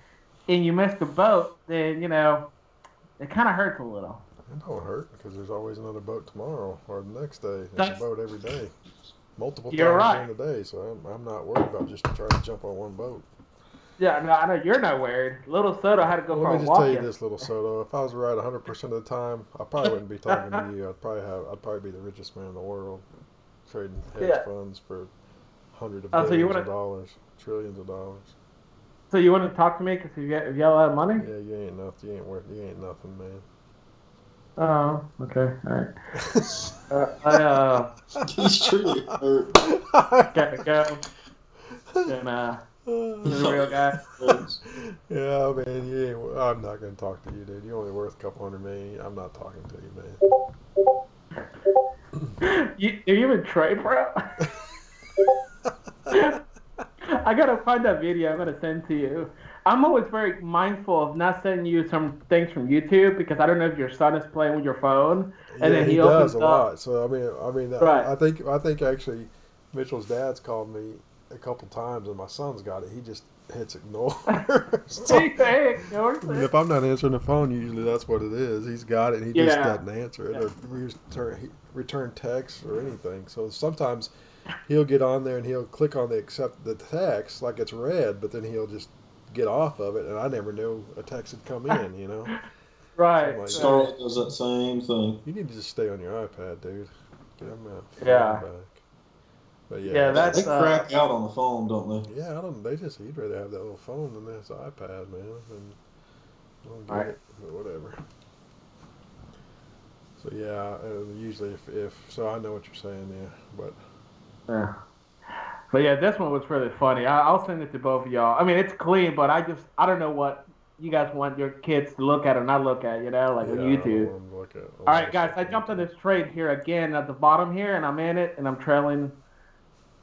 and you miss the boat, then it kind of hurts a little. It don't hurt because there's always another boat tomorrow or the next day. There's a That's boat every day, multiple You're times right. during the day. So I'm not worried about just trying to jump on one boat. Yeah, no, I know you're not worried. Little Soto had to go Well, for let a me just tell walk you in. this, little Soto. If I was right 100% of the time, I probably wouldn't be talking to you. I'd probably be the richest man in the world, trading hedge Yeah. funds for hundreds of So you billions want of to dollars, trillions of dollars. talk to me because if you have a lot of money? Yeah, you ain't nothing. You ain't nothing, man. Oh, okay, all right. I He's truly hurt. gotta go. And the real guy. Yeah, man, I'm not gonna talk to you, dude. You're only worth a couple hundred million. I'm not talking to you, Do you even trade, bro? I gotta find that video. I'm gonna send to you. I'm always very mindful of not sending you some things from YouTube because I don't know if your son is playing with your phone and Yeah, then he he does opens a up. lot. So Right. I think actually, Mitchell's dad's called me a couple times, and my son's got it. He just hits ignore. So, Hey, ignores I mean, it. if I'm not answering the phone, usually that's what it is. He's got it, and he just Yeah. doesn't answer it Yeah. or return text or anything. So sometimes he'll get on there and he'll click on the accept the text like it's read, but then he'll just get off of it, and I never knew a text had come in. So I'm Right. like, Starlet does that same thing. you need to just stay on your iPad, dude. Get him phone Yeah. back. But Yeah, yeah, Yeah, that's they crack out on the phone, don't they? yeah. I don't. He'd rather have that little phone than this iPad, man. And I don't get Right. it, but whatever. So yeah, usually if so, I know what you're saying. Yeah, but Yeah. But yeah, this one was really funny. I'll send it to both of y'all. I mean, it's clean, but I don't know what you guys want your kids to look at or not look at, like on yeah, I don't YouTube. want him to look at a All lot right, of guys, stuff I on jumped on YouTube. this trade here again at the bottom here, and I'm in it, and I'm trailing.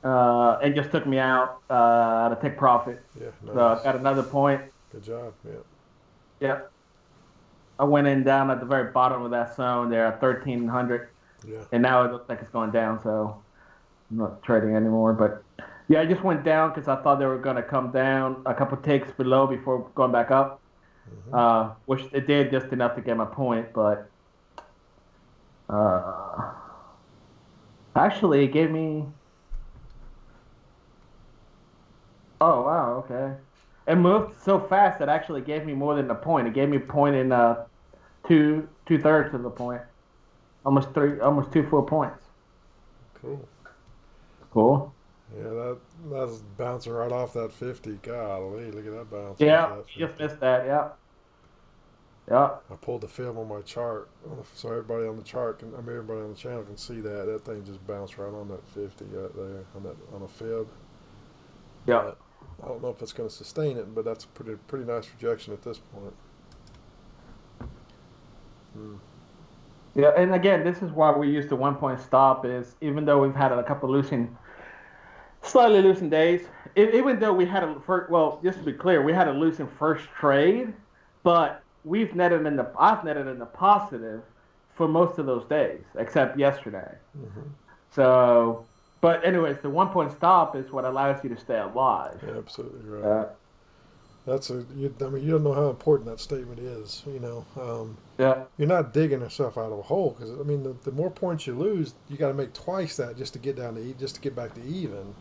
It just took me out to take profit. Yeah, So I've nice. got another point. Good job. Yeah. Yep. I went in down at the very bottom of that zone there at 1,300, Yeah. and now it looks like it's going down, so I'm not trading anymore. But yeah, I just went down because I thought they were going to come down a couple ticks below before going back up, which it did just enough to get my point. But actually, it gave me. Oh wow, okay. It moved so fast it actually gave me more than a point. It gave me a point in two-thirds of the point, almost 2 full points. Cool. Cool. Yeah, that's bouncing right off that 50. Golly, look at that bounce off Yeah, that you just 50. missed that. Yeah, yeah. I pulled the film on my chart, so everybody on the chart everybody on the channel can see that. That thing just bounced right on that 50 right there on a fib. Yeah. But I don't know if it's going to sustain it, but that's a pretty nice projection at this point. Yeah, and again, this is why we use the 1 point stop. Is even though we've had a couple slightly losing days, even though we had well, just to be clear, we had a losing first trade, but I've netted in the positive for most of those days, except yesterday. Mm-hmm. So, but anyways, the 1 point stop is what allows you to stay alive. Yeah, absolutely right. I mean, you don't know how important that statement is. Yeah. You're not digging yourself out of a hole because I mean, the more points you lose, you got to make twice that just to get just to get back to even.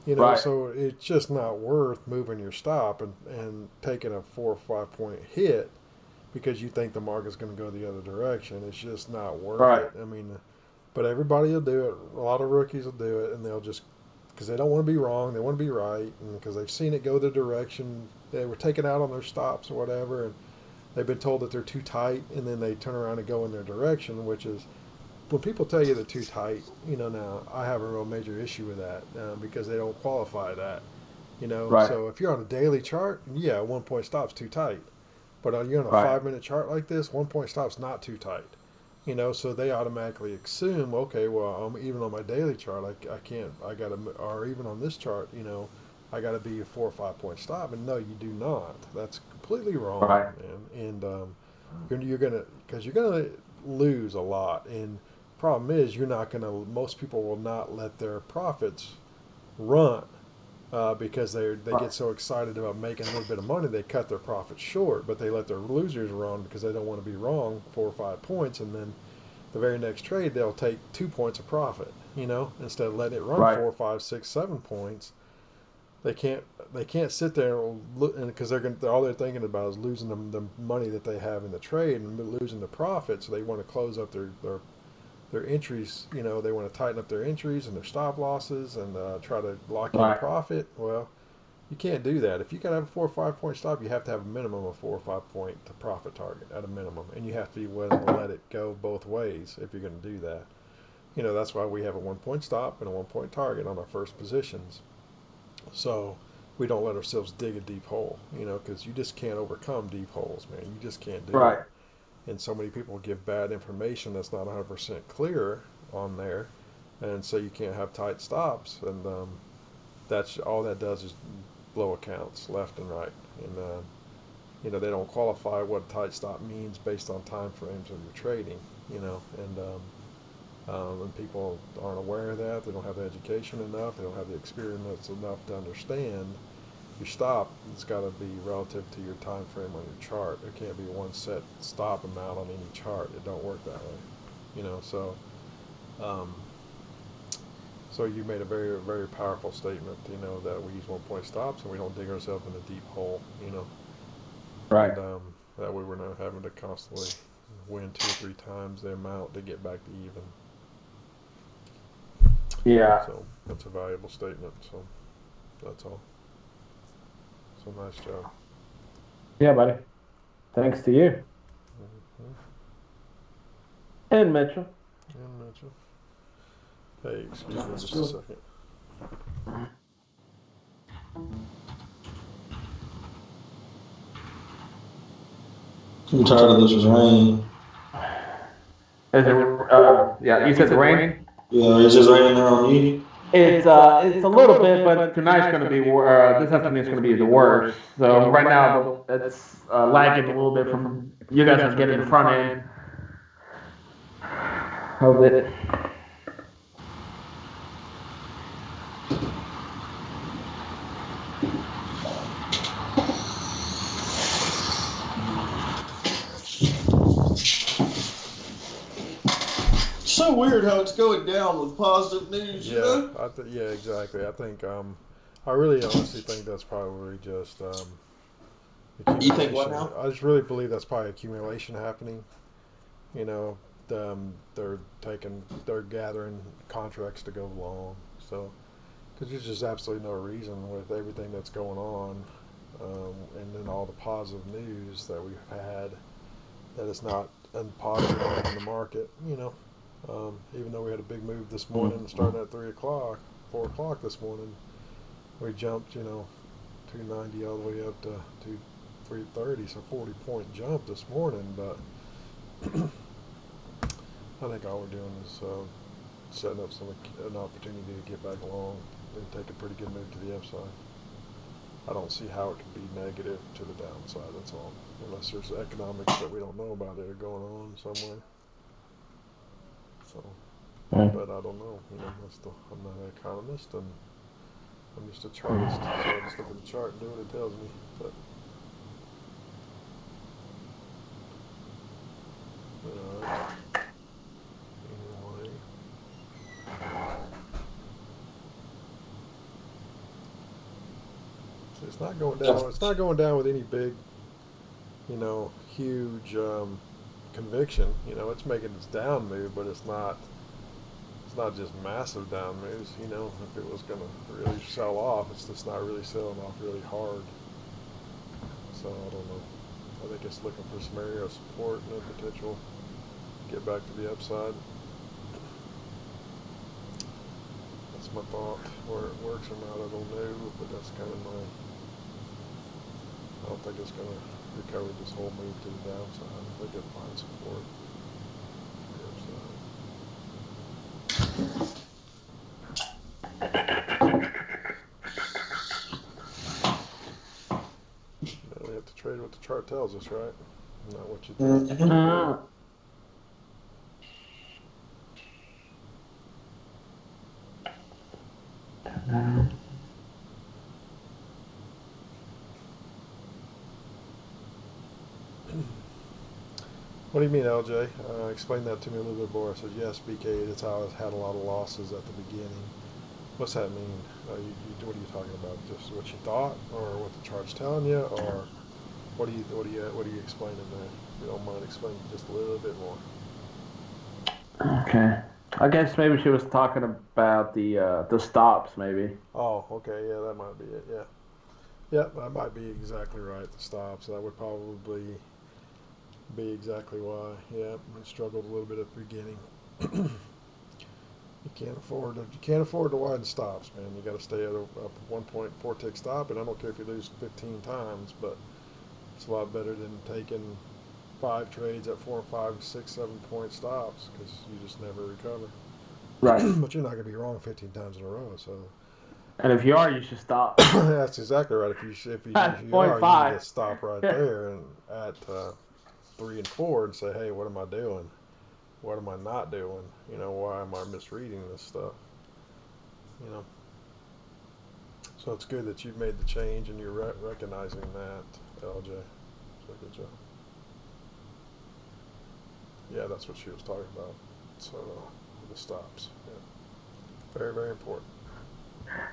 Right. So it's just not worth moving your stop and taking a 4 or 5 point hit because you think the market's going to go the other direction. It's just not worth it. I mean, but everybody will do it. A lot of rookies will do it, and they'll just because they don't want to be wrong, they want to be right, and because they've seen it go the direction they were taken out on their stops or whatever, and they've been told that they're too tight, and then they turn around and go in their direction, which is when people tell you they're too tight. Now I have a real major issue with that because they don't qualify that. Right. So if you're on a daily chart, yeah, 1 point stop's too tight, but you're on a 5 minute chart like this, 1 point stop's not too tight. So they automatically assume, okay, well, even on my daily chart, I can't, or even on this chart, I got to be a 4 or 5 point stop. And no, you do not. That's completely wrong, Right. man. And because you're gonna lose a lot. And problem is, most people will not let their profits run. Because they get so excited about making a little bit of money, they cut their profits short, but they let their losers run because they don't want to be wrong 4 or 5 points, and then the very next trade they'll take 2 points of profit, instead of letting it run Right. 4, 5, 6, 7 points. They can't sit there and look, because all they're thinking about is losing the money that they have in the trade and losing the profit, so they want to close up their entries. They want to tighten up their entries and their stop losses and try to lock in Right. profit. Well, you can't do that. If you got to have a 4 or 5 point stop, you have to have a minimum of 4 or 5 point profit target at a minimum, and you have to be willing to let it go both ways if you're going to do that. That's why we have a 1 point stop and a 1 point target on our first positions, so we don't let ourselves dig a deep hole. Because you just can't overcome deep holes, man. You just can't do Right. it. And so many people give bad information that's not 100% clear on there, and so you can't have tight stops, and that's all that does is blow accounts left and right. And they don't qualify what a tight stop means based on time frames of your trading. And people aren't aware of that. They don't have the education enough. They don't have the experience enough to understand your stop. It's got to be relative to your time frame on your chart. It can't be one set stop amount on any chart. It don't work that way. Um, so you made a very, very powerful statement, that we use 1 point stops and we don't dig ourselves in a deep hole, Right. and that way we're not having to constantly win 2 or 3 times the amount to get back to even. Yeah. So that's a valuable statement. So that's all. So nice job. Yeah, buddy. Thanks to you. Mhm. And Mitchell. And Mitchell. Hey, excuse me just a second. I'm tired of this rain. Is it, yeah, you said the rain? Yeah, is it raining there on you? It's a little bit, but tonight's going to be this afternoon's going to be the worst. So right now it's lagging a little bit from you guys are getting the front end of it. So weird how it's going down with positive news. Yeah, yeah, exactly. I think I really honestly think that's probably just You think what accumulation. now? I just really believe that's probably accumulation happening. They're gathering contracts to go long. So, because there's just absolutely no reason with everything that's going on, and then all the positive news that we've had, that it's not positive in the market. Even though we had a big move this morning, starting at 3 o'clock, 4 o'clock this morning, we jumped, 290 all the way up to 330, so 40-point jump this morning. But I think all we're doing is setting up an opportunity to get back along and take a pretty good move to the upside. I don't see how it could be negative to the downside. That's all, unless there's economics that we don't know about that are going on somewhere. So, but I don't know. I'm not an economist, and I'm just a chartist. So I just look at the chart and do what it tells me. But anyway, so it's not going down. It's not going down with any big, huge conviction. It's making its down move, but it's not just massive down moves. If it was going to really sell off, it's just not really selling off really hard. So I don't know. I think it's looking for some area of support and then potential get back to the upside. That's my thought. Where it works or not, I don't know, but that's kind of I don't think it's going to recover this whole move to the downside. I think it'll find support. We have to trade what the chart tells us, right? Not what you think. What do you mean, LJ? Explain that to me a little bit more. I said, yes, BK, it's how I had a lot of losses at the beginning. What's that mean? What are you talking about? Just what you thought, or what the chart's telling you, or what are you explaining there? If you don't mind explaining just a little bit more. Okay. I guess maybe she was talking about the stops, maybe. Oh, okay, yeah, that might be it. Yeah, yeah, that might be exactly right. The stops. That would probably be exactly why. Yeah, I struggled a little bit at the beginning. You can't afford to widen stops, man. You got to stay at a 1.4 tick stop, and I don't care if you lose 15 times, but it's a lot better than taking 5 trades at 4, 5, 6, 7 point stops because you just never recover. Right. But you're not going to be wrong 15 times in a row. So. And if you are, you should stop. That's exactly right. If you are, you need to stop right there and at 3 and 4 and say, hey, what am I doing? What am I not doing? You know, why am I misreading this stuff? You know. So it's good that you've made the change and you're recognizing that, LJ. So good job. Yeah, that's what she was talking about. So the stops. Yeah. Very, very important.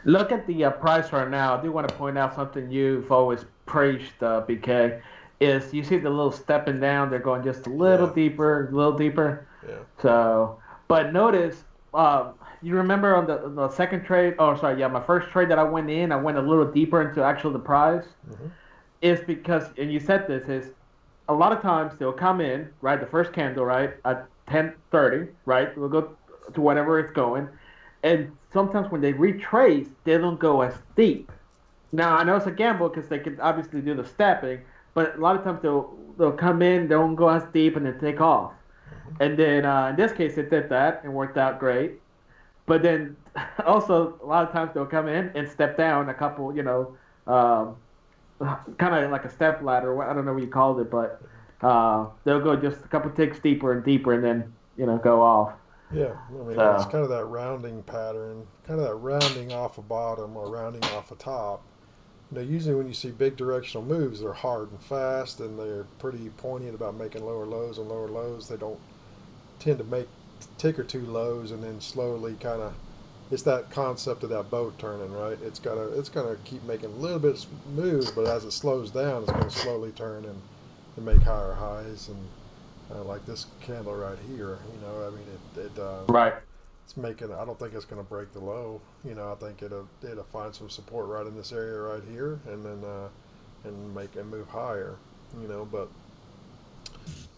Look at the price right now. I do want to point out something you've always preached, BK, is you see the little stepping down. They're going just a little deeper, a little deeper. Yeah. So, but notice, you remember on the second trade, my first trade that I went a little deeper into actually the price. Mm-hmm. Is because, and you said this, is a lot of times they'll come in, right, the first candle, right, at 10:30, right, we'll go to whatever it's going, and sometimes when they retrace, they don't go as deep. Now, I know it's a gamble because they can obviously do the stepping, but a lot of times they'll come in, they don't go as deep, and then take off. And then in this case, it did that and worked out great. But then also a lot of times they'll come in and step down a couple, kind of like a step ladder. I don't know what you called it, but they'll go just a couple ticks deeper and deeper, and then go off. Yeah, I mean it's kind of that rounding pattern, kind of that rounding off a bottom or rounding off a top. Usually when you see big directional moves, they're hard and fast, and they're pretty poignant about making lower lows and lower lows. They don't tend to make tick or two lows and then slowly kind of. It's that concept of that boat turning, right? It's gonna keep making a little bit moves, but as it slows down, it's gonna slowly turn and make higher highs. And like this candle right here, I mean right. It's making. I don't think it's gonna break the low. I think it'll find some support right in this area right here, and then and make it move higher. But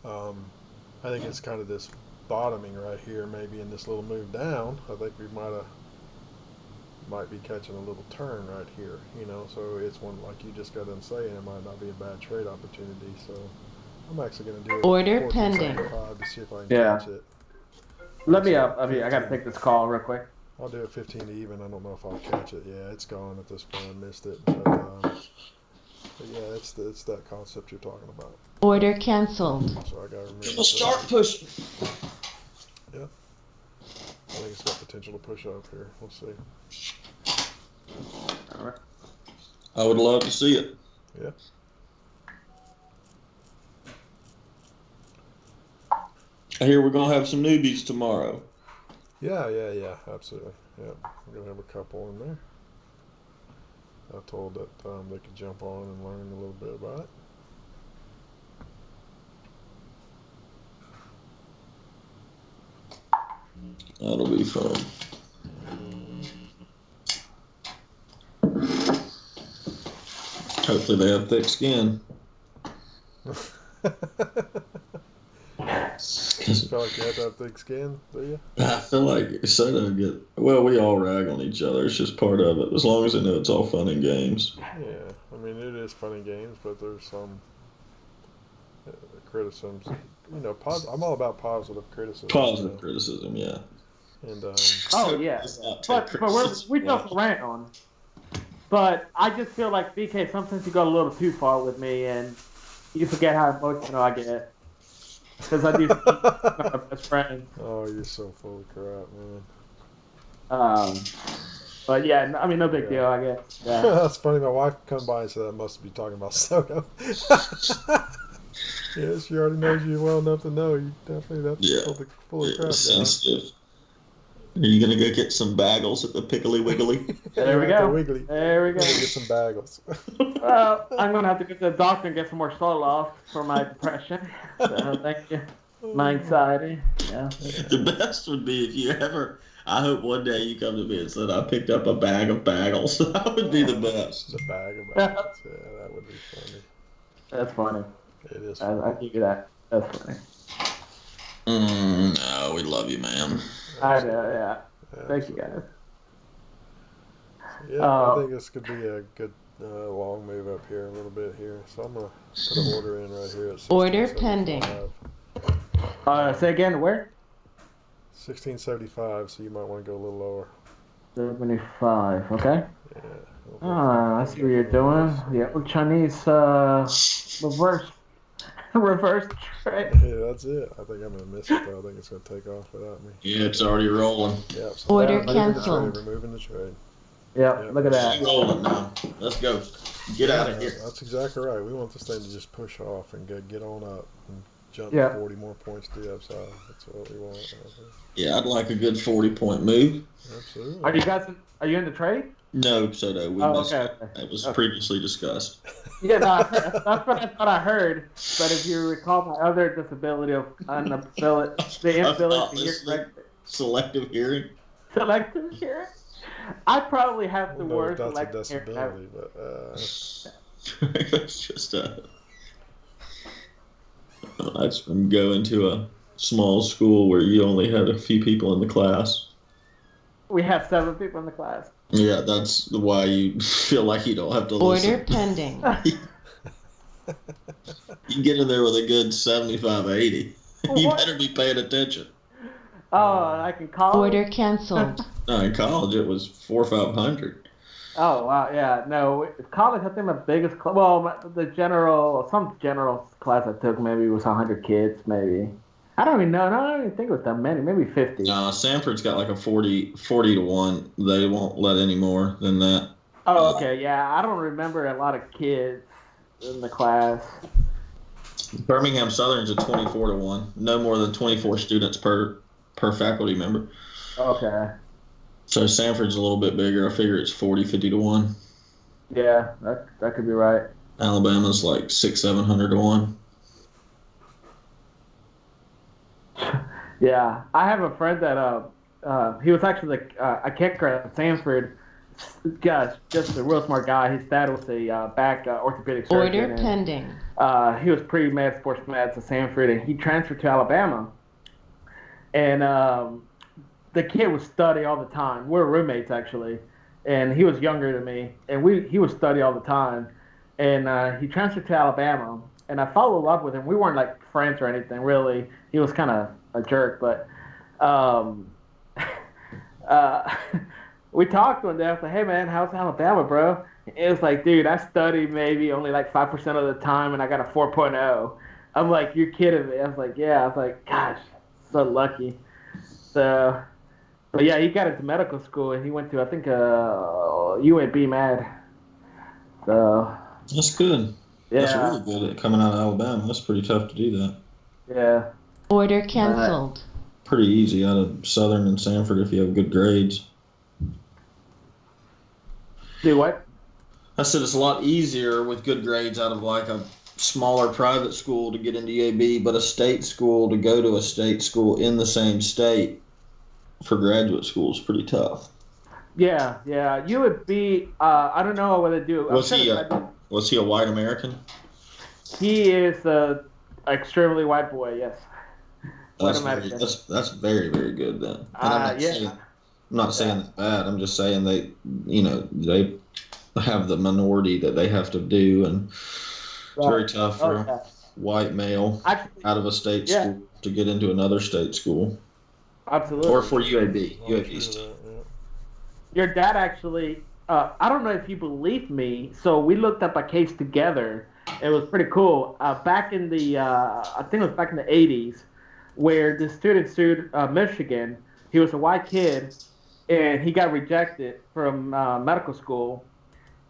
I think it's kind of this bottoming right here, maybe in this little move down. I think we might be catching a little turn right here, so it's one, like you just got done saying, it might not be a bad trade opportunity. So I'm actually going to do it Order pending to see if I can catch it. Let me I got to take this call real quick. I'll do it 15 even. I don't know if I'll catch it. Yeah, it's gone at this point. I missed it. But yeah, it's that concept you're talking about. Order canceled. So I got to remember. It'll start pushing. Yeah. I think it's got potential to push up here. We'll see. All right. I would love to see it. Yeah. I hear we're going to have some newbies tomorrow. Yeah, absolutely. Yeah, we're going to have a couple in there. I told that they could jump on and learn a little bit about it. That'll be fun. Hopefully they have thick skin. You feel like you have to have thick skin, do you? I feel like so don't get. Well, we all rag on each other. It's just part of it. As long as they know it's all fun and games. Yeah, I mean it is fun and games, but there's some criticisms. I'm all about positive criticism. Positive criticism, yeah. And Oh yeah, It's yeah. not Ted But Cruz. we jump around on. But I just feel like BK, sometimes you go a little too far with me, and you forget how emotional I get. Because I do think you're my best friend. oh, you're so full of crap, man. But yeah, I mean, no big Yeah. deal, I guess. Yeah. That's funny. My wife come by and said, "I must be talking about Soto." Yeah, she already knows you well enough to know you definitely that's Yeah. full of crap. It's John. sensitive. Are you gonna go get some bagels at the Piggly Wiggly? There we At the go. Wiggly. There we go. Gotta get some bagels. Well, I'm gonna have to go to the doctor and get some more Zoloft for my depression. So thank you. My anxiety. Yeah. The best would be if you ever. I hope one day you come to me and said I picked up a bag of bagels. That would be the best. The bag of bagels. Yeah, that would be funny. That's funny. It is. I give you that. That's funny. No, we love you, man. I know. Yeah. Thank you guys. Yeah, I think this could be a good long move up here a little bit here. So I'm gonna put an order in right here at Order 1675. pending. Say again, where? 1675. So you might want to go a little lower. 75. Okay. Yeah. I see what you're doing. Yeah, Chinese reverse trade. Yeah, that's it. I think I'm gonna miss it though. I think it's gonna take off without me. Yeah, it's already rolling. Yep. So Order removing the canceled. trade, removing the trade. Yeah, look at It's that. rolling now. Let's go. Get out of Yeah, here. That's exactly right. We want this thing to just push off and get on up and jump Yeah. 40 more points to the upside. That's what we want. Yeah, I'd like a good 40-point move. Absolutely. Are you in the trade? No, Soto. We Oh, missed okay. it. It was Okay. previously discussed. Yeah, no, that's what I thought I heard. But if you recall my other disability of the inability to hear correctly. Selective hearing. Selective hearing? I probably have I the don't know if worst that's a selective hearing ever. disability, but It's just that's from going to a small school where you only had a few people in the class. We have 7 people in the class. Yeah, that's why you feel like you don't have to Order listen. pending. You get in there with a good 75, 80. You What? better be paying attention. Oh, I can call. Order canceled. No, in college it was 400 or 500. Oh wow, yeah. No, college. I think my biggest some general class I took maybe was 100 kids, maybe. I don't even know. No, I don't even think it was that many. Maybe 50. Sanford's got like a 40 to 1. They won't let any more than that. Oh, okay. Yeah, I don't remember a lot of kids in the class. Birmingham Southern's a 24 to 1. No more than 24 students per faculty member. Okay. So Sanford's a little bit bigger. I figure it's 40, 50 to 1. Yeah, that could be right. Alabama's like 700 to 1. Yeah, I have a friend that he was actually a kicker at Sanford. Gosh, just a real smart guy. His dad was a back orthopedic surgeon. Order pending. He was pre-med, sports med at Sanford, and he transferred to Alabama. And the kid would study all the time. We were roommates, actually. And he was younger than me. And he would study all the time. And he transferred to Alabama. And I followed up with him. We weren't, like, friends or anything, really. He was kind of a jerk. But we talked one day. I was like, hey, man, how's Alabama, bro? It was like, dude, I studied maybe only like 5% of the time, and I got a 4.0. I'm like, you're kidding me. I was like, yeah. I was like, gosh, so lucky. So, but yeah, he got into medical school, and he went to, I think, UAB Med. So, That's good. yeah. That's really good at coming out of Alabama. That's pretty tough to do that. Yeah. Order canceled. Pretty easy out of Southern and Sanford if you have good grades. Do what? I said it's a lot easier with good grades out of like a smaller private school to get into UAB, but a state school to go to a state school in the same state for graduate school is pretty tough. Yeah, yeah. UAB, I don't know what they do. Was he a white American? He is a extremely white boy, yes. That's White very, American. that's very, very good then. And Yeah. I'm not saying that's bad. I'm just saying they have the minority that they have to do, and it's very tough for a white male Actually, out of a state Yeah. school to get into another state school. Absolutely. Or for UAB. UAB's team. Your dad actually, I don't know if you believe me, so we looked up a case together. It was pretty cool. Back in the, I think it was back in the 80s, where the student sued Michigan. He was a white kid, and he got rejected from medical school.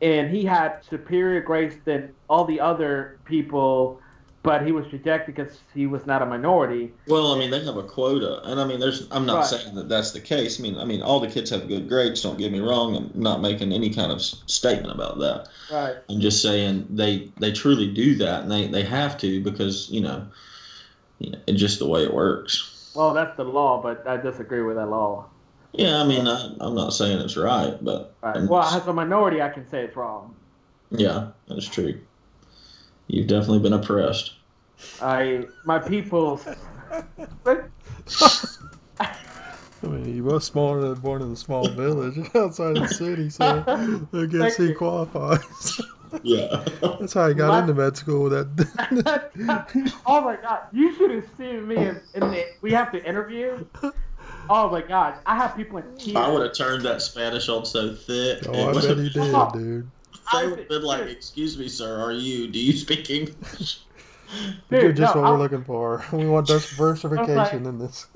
And he had superior grades than all the other people, but he was rejected because he was not a minority. Well, I mean, they have a quota, and I mean, I'm not Right. saying that that's the case. I mean, all the kids have good grades. Don't get me wrong. I'm not making any kind of statement about that. Right. I'm just saying they truly do that, and they have to because it's just the way it works. Well, that's the law, but I disagree with that law. Yeah, I mean, I'm not saying it's right, but Right. Well, as a minority, I can say it's wrong. yeah, that's true. You've definitely been oppressed. My people. I mean, he was born in a small village outside the city, so I guess he qualifies. Yeah. That's how he got into med school. Oh my God! You should have seen me we have to interview. Oh my God! I have people in tears. I would have turned that Spanish on so thick. Oh, I bet he did, dude. They would have been like, "Excuse me, sir. Do you speak English?" You're just what we're looking for. We want diversification in this.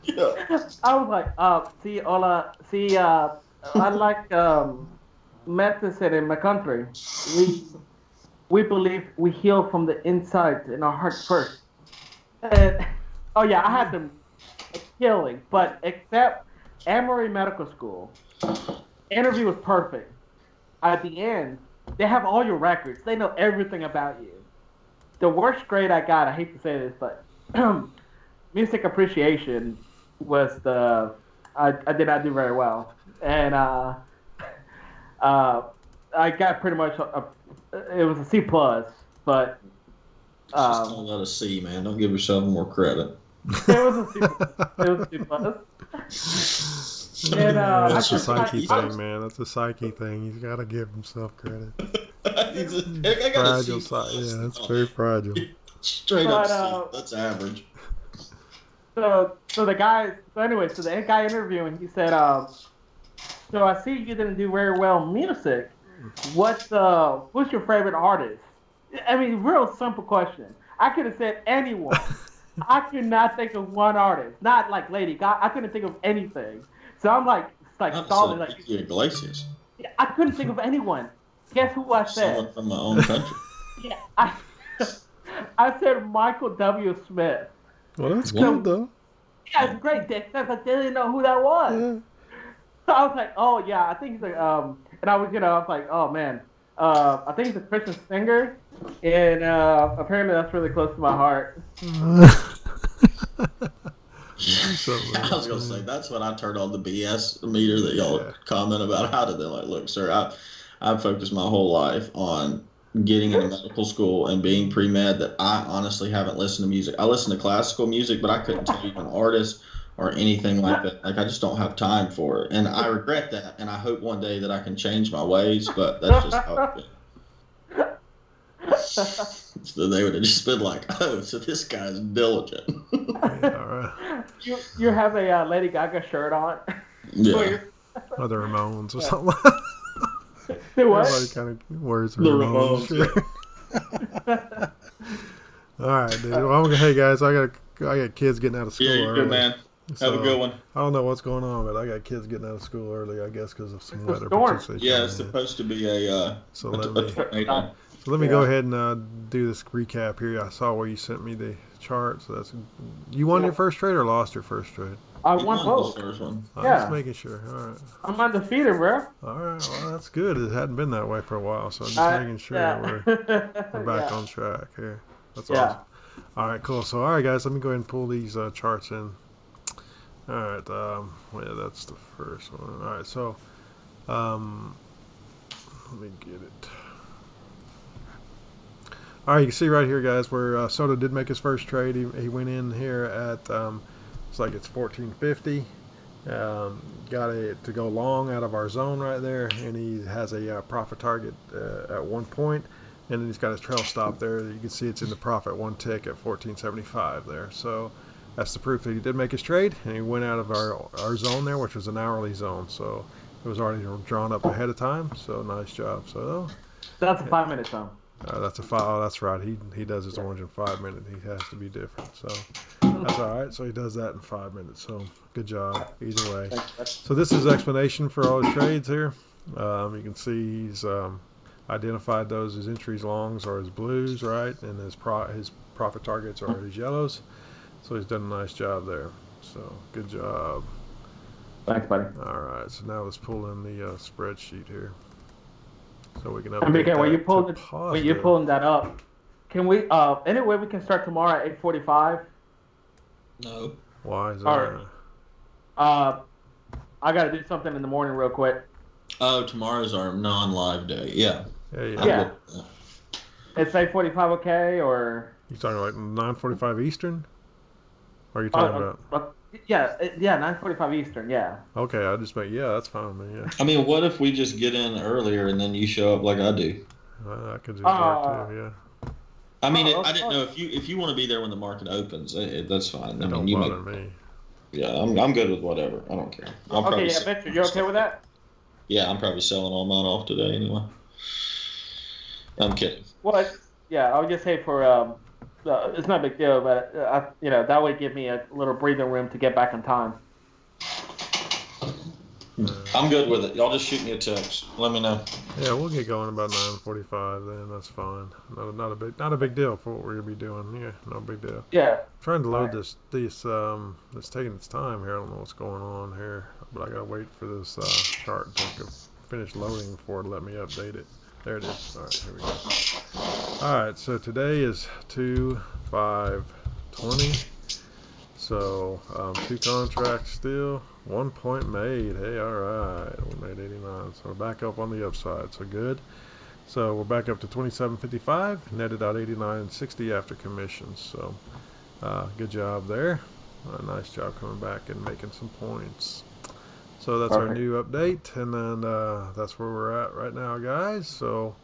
Yeah. I was like, I like medicine in my country. We believe we heal from the inside in our hearts first. And, oh yeah, I had them healing, but except Emory Medical School, interview was perfect. At the end, they have all your records. They know everything about you. The worst grade I got, I hate to say this, but music appreciation was I did not do very well. And I got pretty much, it was a C+, but... Just don't let us see, man. Don't give yourself more credit. It was a C+. It was a C+. And, that's a psyche thing, man. That's a psyche thing. He's got to give himself credit. Fragile psyche. Yeah, that's very fragile. Straight up C. That's average. So the guy. So anyway, so the guy interviewing, he said, "So I see you didn't do very well in music. What's your favorite artist?" I mean, real simple question. I could have said anyone. I could not think of one artist. Not like Lady Gaga. I couldn't think of anything. So I'm like stalling. Like Iglesias. I couldn't think of anyone. Guess who I said? Someone from my own country. Yeah, I said Michael W. Smith. Well, that's good though. Yeah, it's great. They didn't know who that was. Yeah. So I was like, oh yeah, I think he's like, and I was like, oh man, I think he's a Christian singer, and apparently that's really close to my heart. I was gonna say that's when I turned on the BS meter that y'all comment about. How did they look, sir? I've focused my whole life on getting into medical school and being pre-med that I honestly haven't listened to music. I listen to classical music, but I couldn't tell you an artist or anything like that. I just don't have time for it. And I regret that. And I hope one day that I can change my ways, but that's just how it's been. So they would have just been like, oh, so this guy's diligent. Yeah, all right. You have a Lady Gaga shirt on? Yeah. Or the Ramones or something. The what? Everybody kind of wears the Ramones. Ramones. All right, dude. Well, hey guys, I got kids getting out of school Yeah, you're early. good, man. Have a good one. I don't know what's going on, but I got kids getting out of school early. I guess because of some It's a weather. storm. participation. Yeah, it's supposed to be a So a let me tornado. go ahead and do this recap here. I saw where you sent me the chart. So that's you won your first trade or lost your first trade. I You won won both. this first one. I'm Yeah. just making sure. All right. I'm undefeated, bro. All right. Well, that's good. It hadn't been that way for a while, so I'm just making sure we're back on track here. That's awesome. All right, cool. So, all right, guys, let me go ahead and pull these charts in. All right. Yeah, that's the first one. All right. So, let me get it. All right, you can see right here, guys, where Soto did make his first trade. He went in here at it's like it's 1450. Got it to go long out of our zone right there, and he has a profit target at 1 point, and then he's got his trail stop there. You can see it's in the profit 1 tick at 1475 there. So that's the proof that he did make his trade, and he went out of our zone there, which was an hourly zone. So it was already drawn up ahead of time. So nice job. So That's a 5-minute zone. that's a 5. Oh, that's right. He does his orange in 5 minutes. He has to be different. So that's all right. So he does that in 5 minutes. So good job either way. So this is explanation for all his trades here. You can see he's identified those as entries longs or his blues, right, and his profit targets are his yellows. So he's done a nice job there. So good job. Thanks, buddy. All right. So now let's pull in the spreadsheet here, so we can And update BK, when that you're to pulling that up, can we? Any way we can start tomorrow at 8:45? No. Why is that? Alright. I gotta do something in the morning real quick. Oh, tomorrow's our non-live day. Yeah. Yeah. I'm Yeah. good with that. It's 8:45, okay? Or You talking like 9:45 Eastern? Or are you talking about? yeah, 9:45 Eastern. Yeah. Okay, I just meant that's fine, man. Yeah, I mean, what if we just get in earlier and then you show up like I do? I could do that too. Yeah, I mean, Oh, I didn't know if you want to be there when the market opens, that's fine. I it mean, don't you bother make, me. yeah, I'm good with whatever. I don't care. I'll Okay, probably yeah, Victor, you okay with that? Yeah, I'm probably selling all mine off today anyway. I'm kidding. Well, yeah, I would just say for it's not a big deal, but that would give me a little breathing room to get back in time. I'm good with it. Y'all just shoot me a text. Let me know. Yeah, we'll get going about 9:45 then. That's fine. Not a big deal for what we're gonna be doing. Yeah, no big deal. Yeah. Trying to load this. It's taking its time here. I don't know what's going on here, but I gotta wait for this chart to finish loading before it let me update it. There it is. All right, here we go. All right, so today is 2/5/20. So 2 contracts still, 1 point made. Hey, all right, we made 89. So we're back up on the upside. So good. So we're back up to 27.55. Netted out 89.60 after commissions. So good job there. Nice job coming back and making some points. So that's our new update, and then that's where we're at right now, guys. So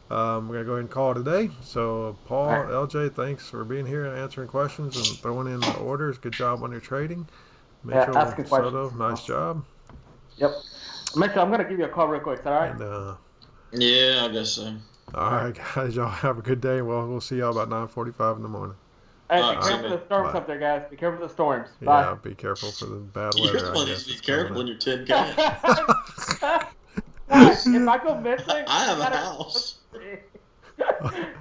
we're going to go ahead and call it a day. So Paul, LJ, thanks for being here and answering questions and throwing in the orders. Good job on your trading. Mitchell, asking Soto, questions. nice job. Yep. Mitchell, I'm going to give you a call real quick. Is that all right? And, Yeah, I guess so. all right, guys, y'all have a good day. Well, we'll see y'all about 9:45 in the morning. Hey, All be right, careful of the storms bye. up there, guys. Be careful of the storms. Bye. Yeah, be careful for the bad You're weather. the I one guess that needs to be it's coming careful when in. you're 10K. What? If I go missing, I have a house.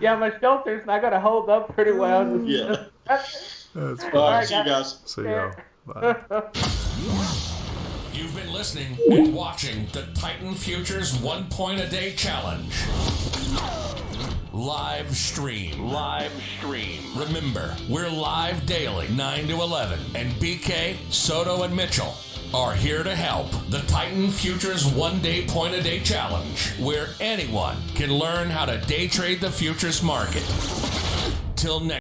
Yeah, my shelters, and I got to hold up pretty well. Yeah. That's All fine. right, see you guys. See y'all. Bye. You've been listening and watching the Titan Futures 1 Point a Day Challenge. Live stream. Remember, we're live daily, 9 to 11, and BK, Soto, and Mitchell are here to help. The Titan Futures 1 Day Point a Day Challenge, where anyone can learn how to day trade the futures market. Till next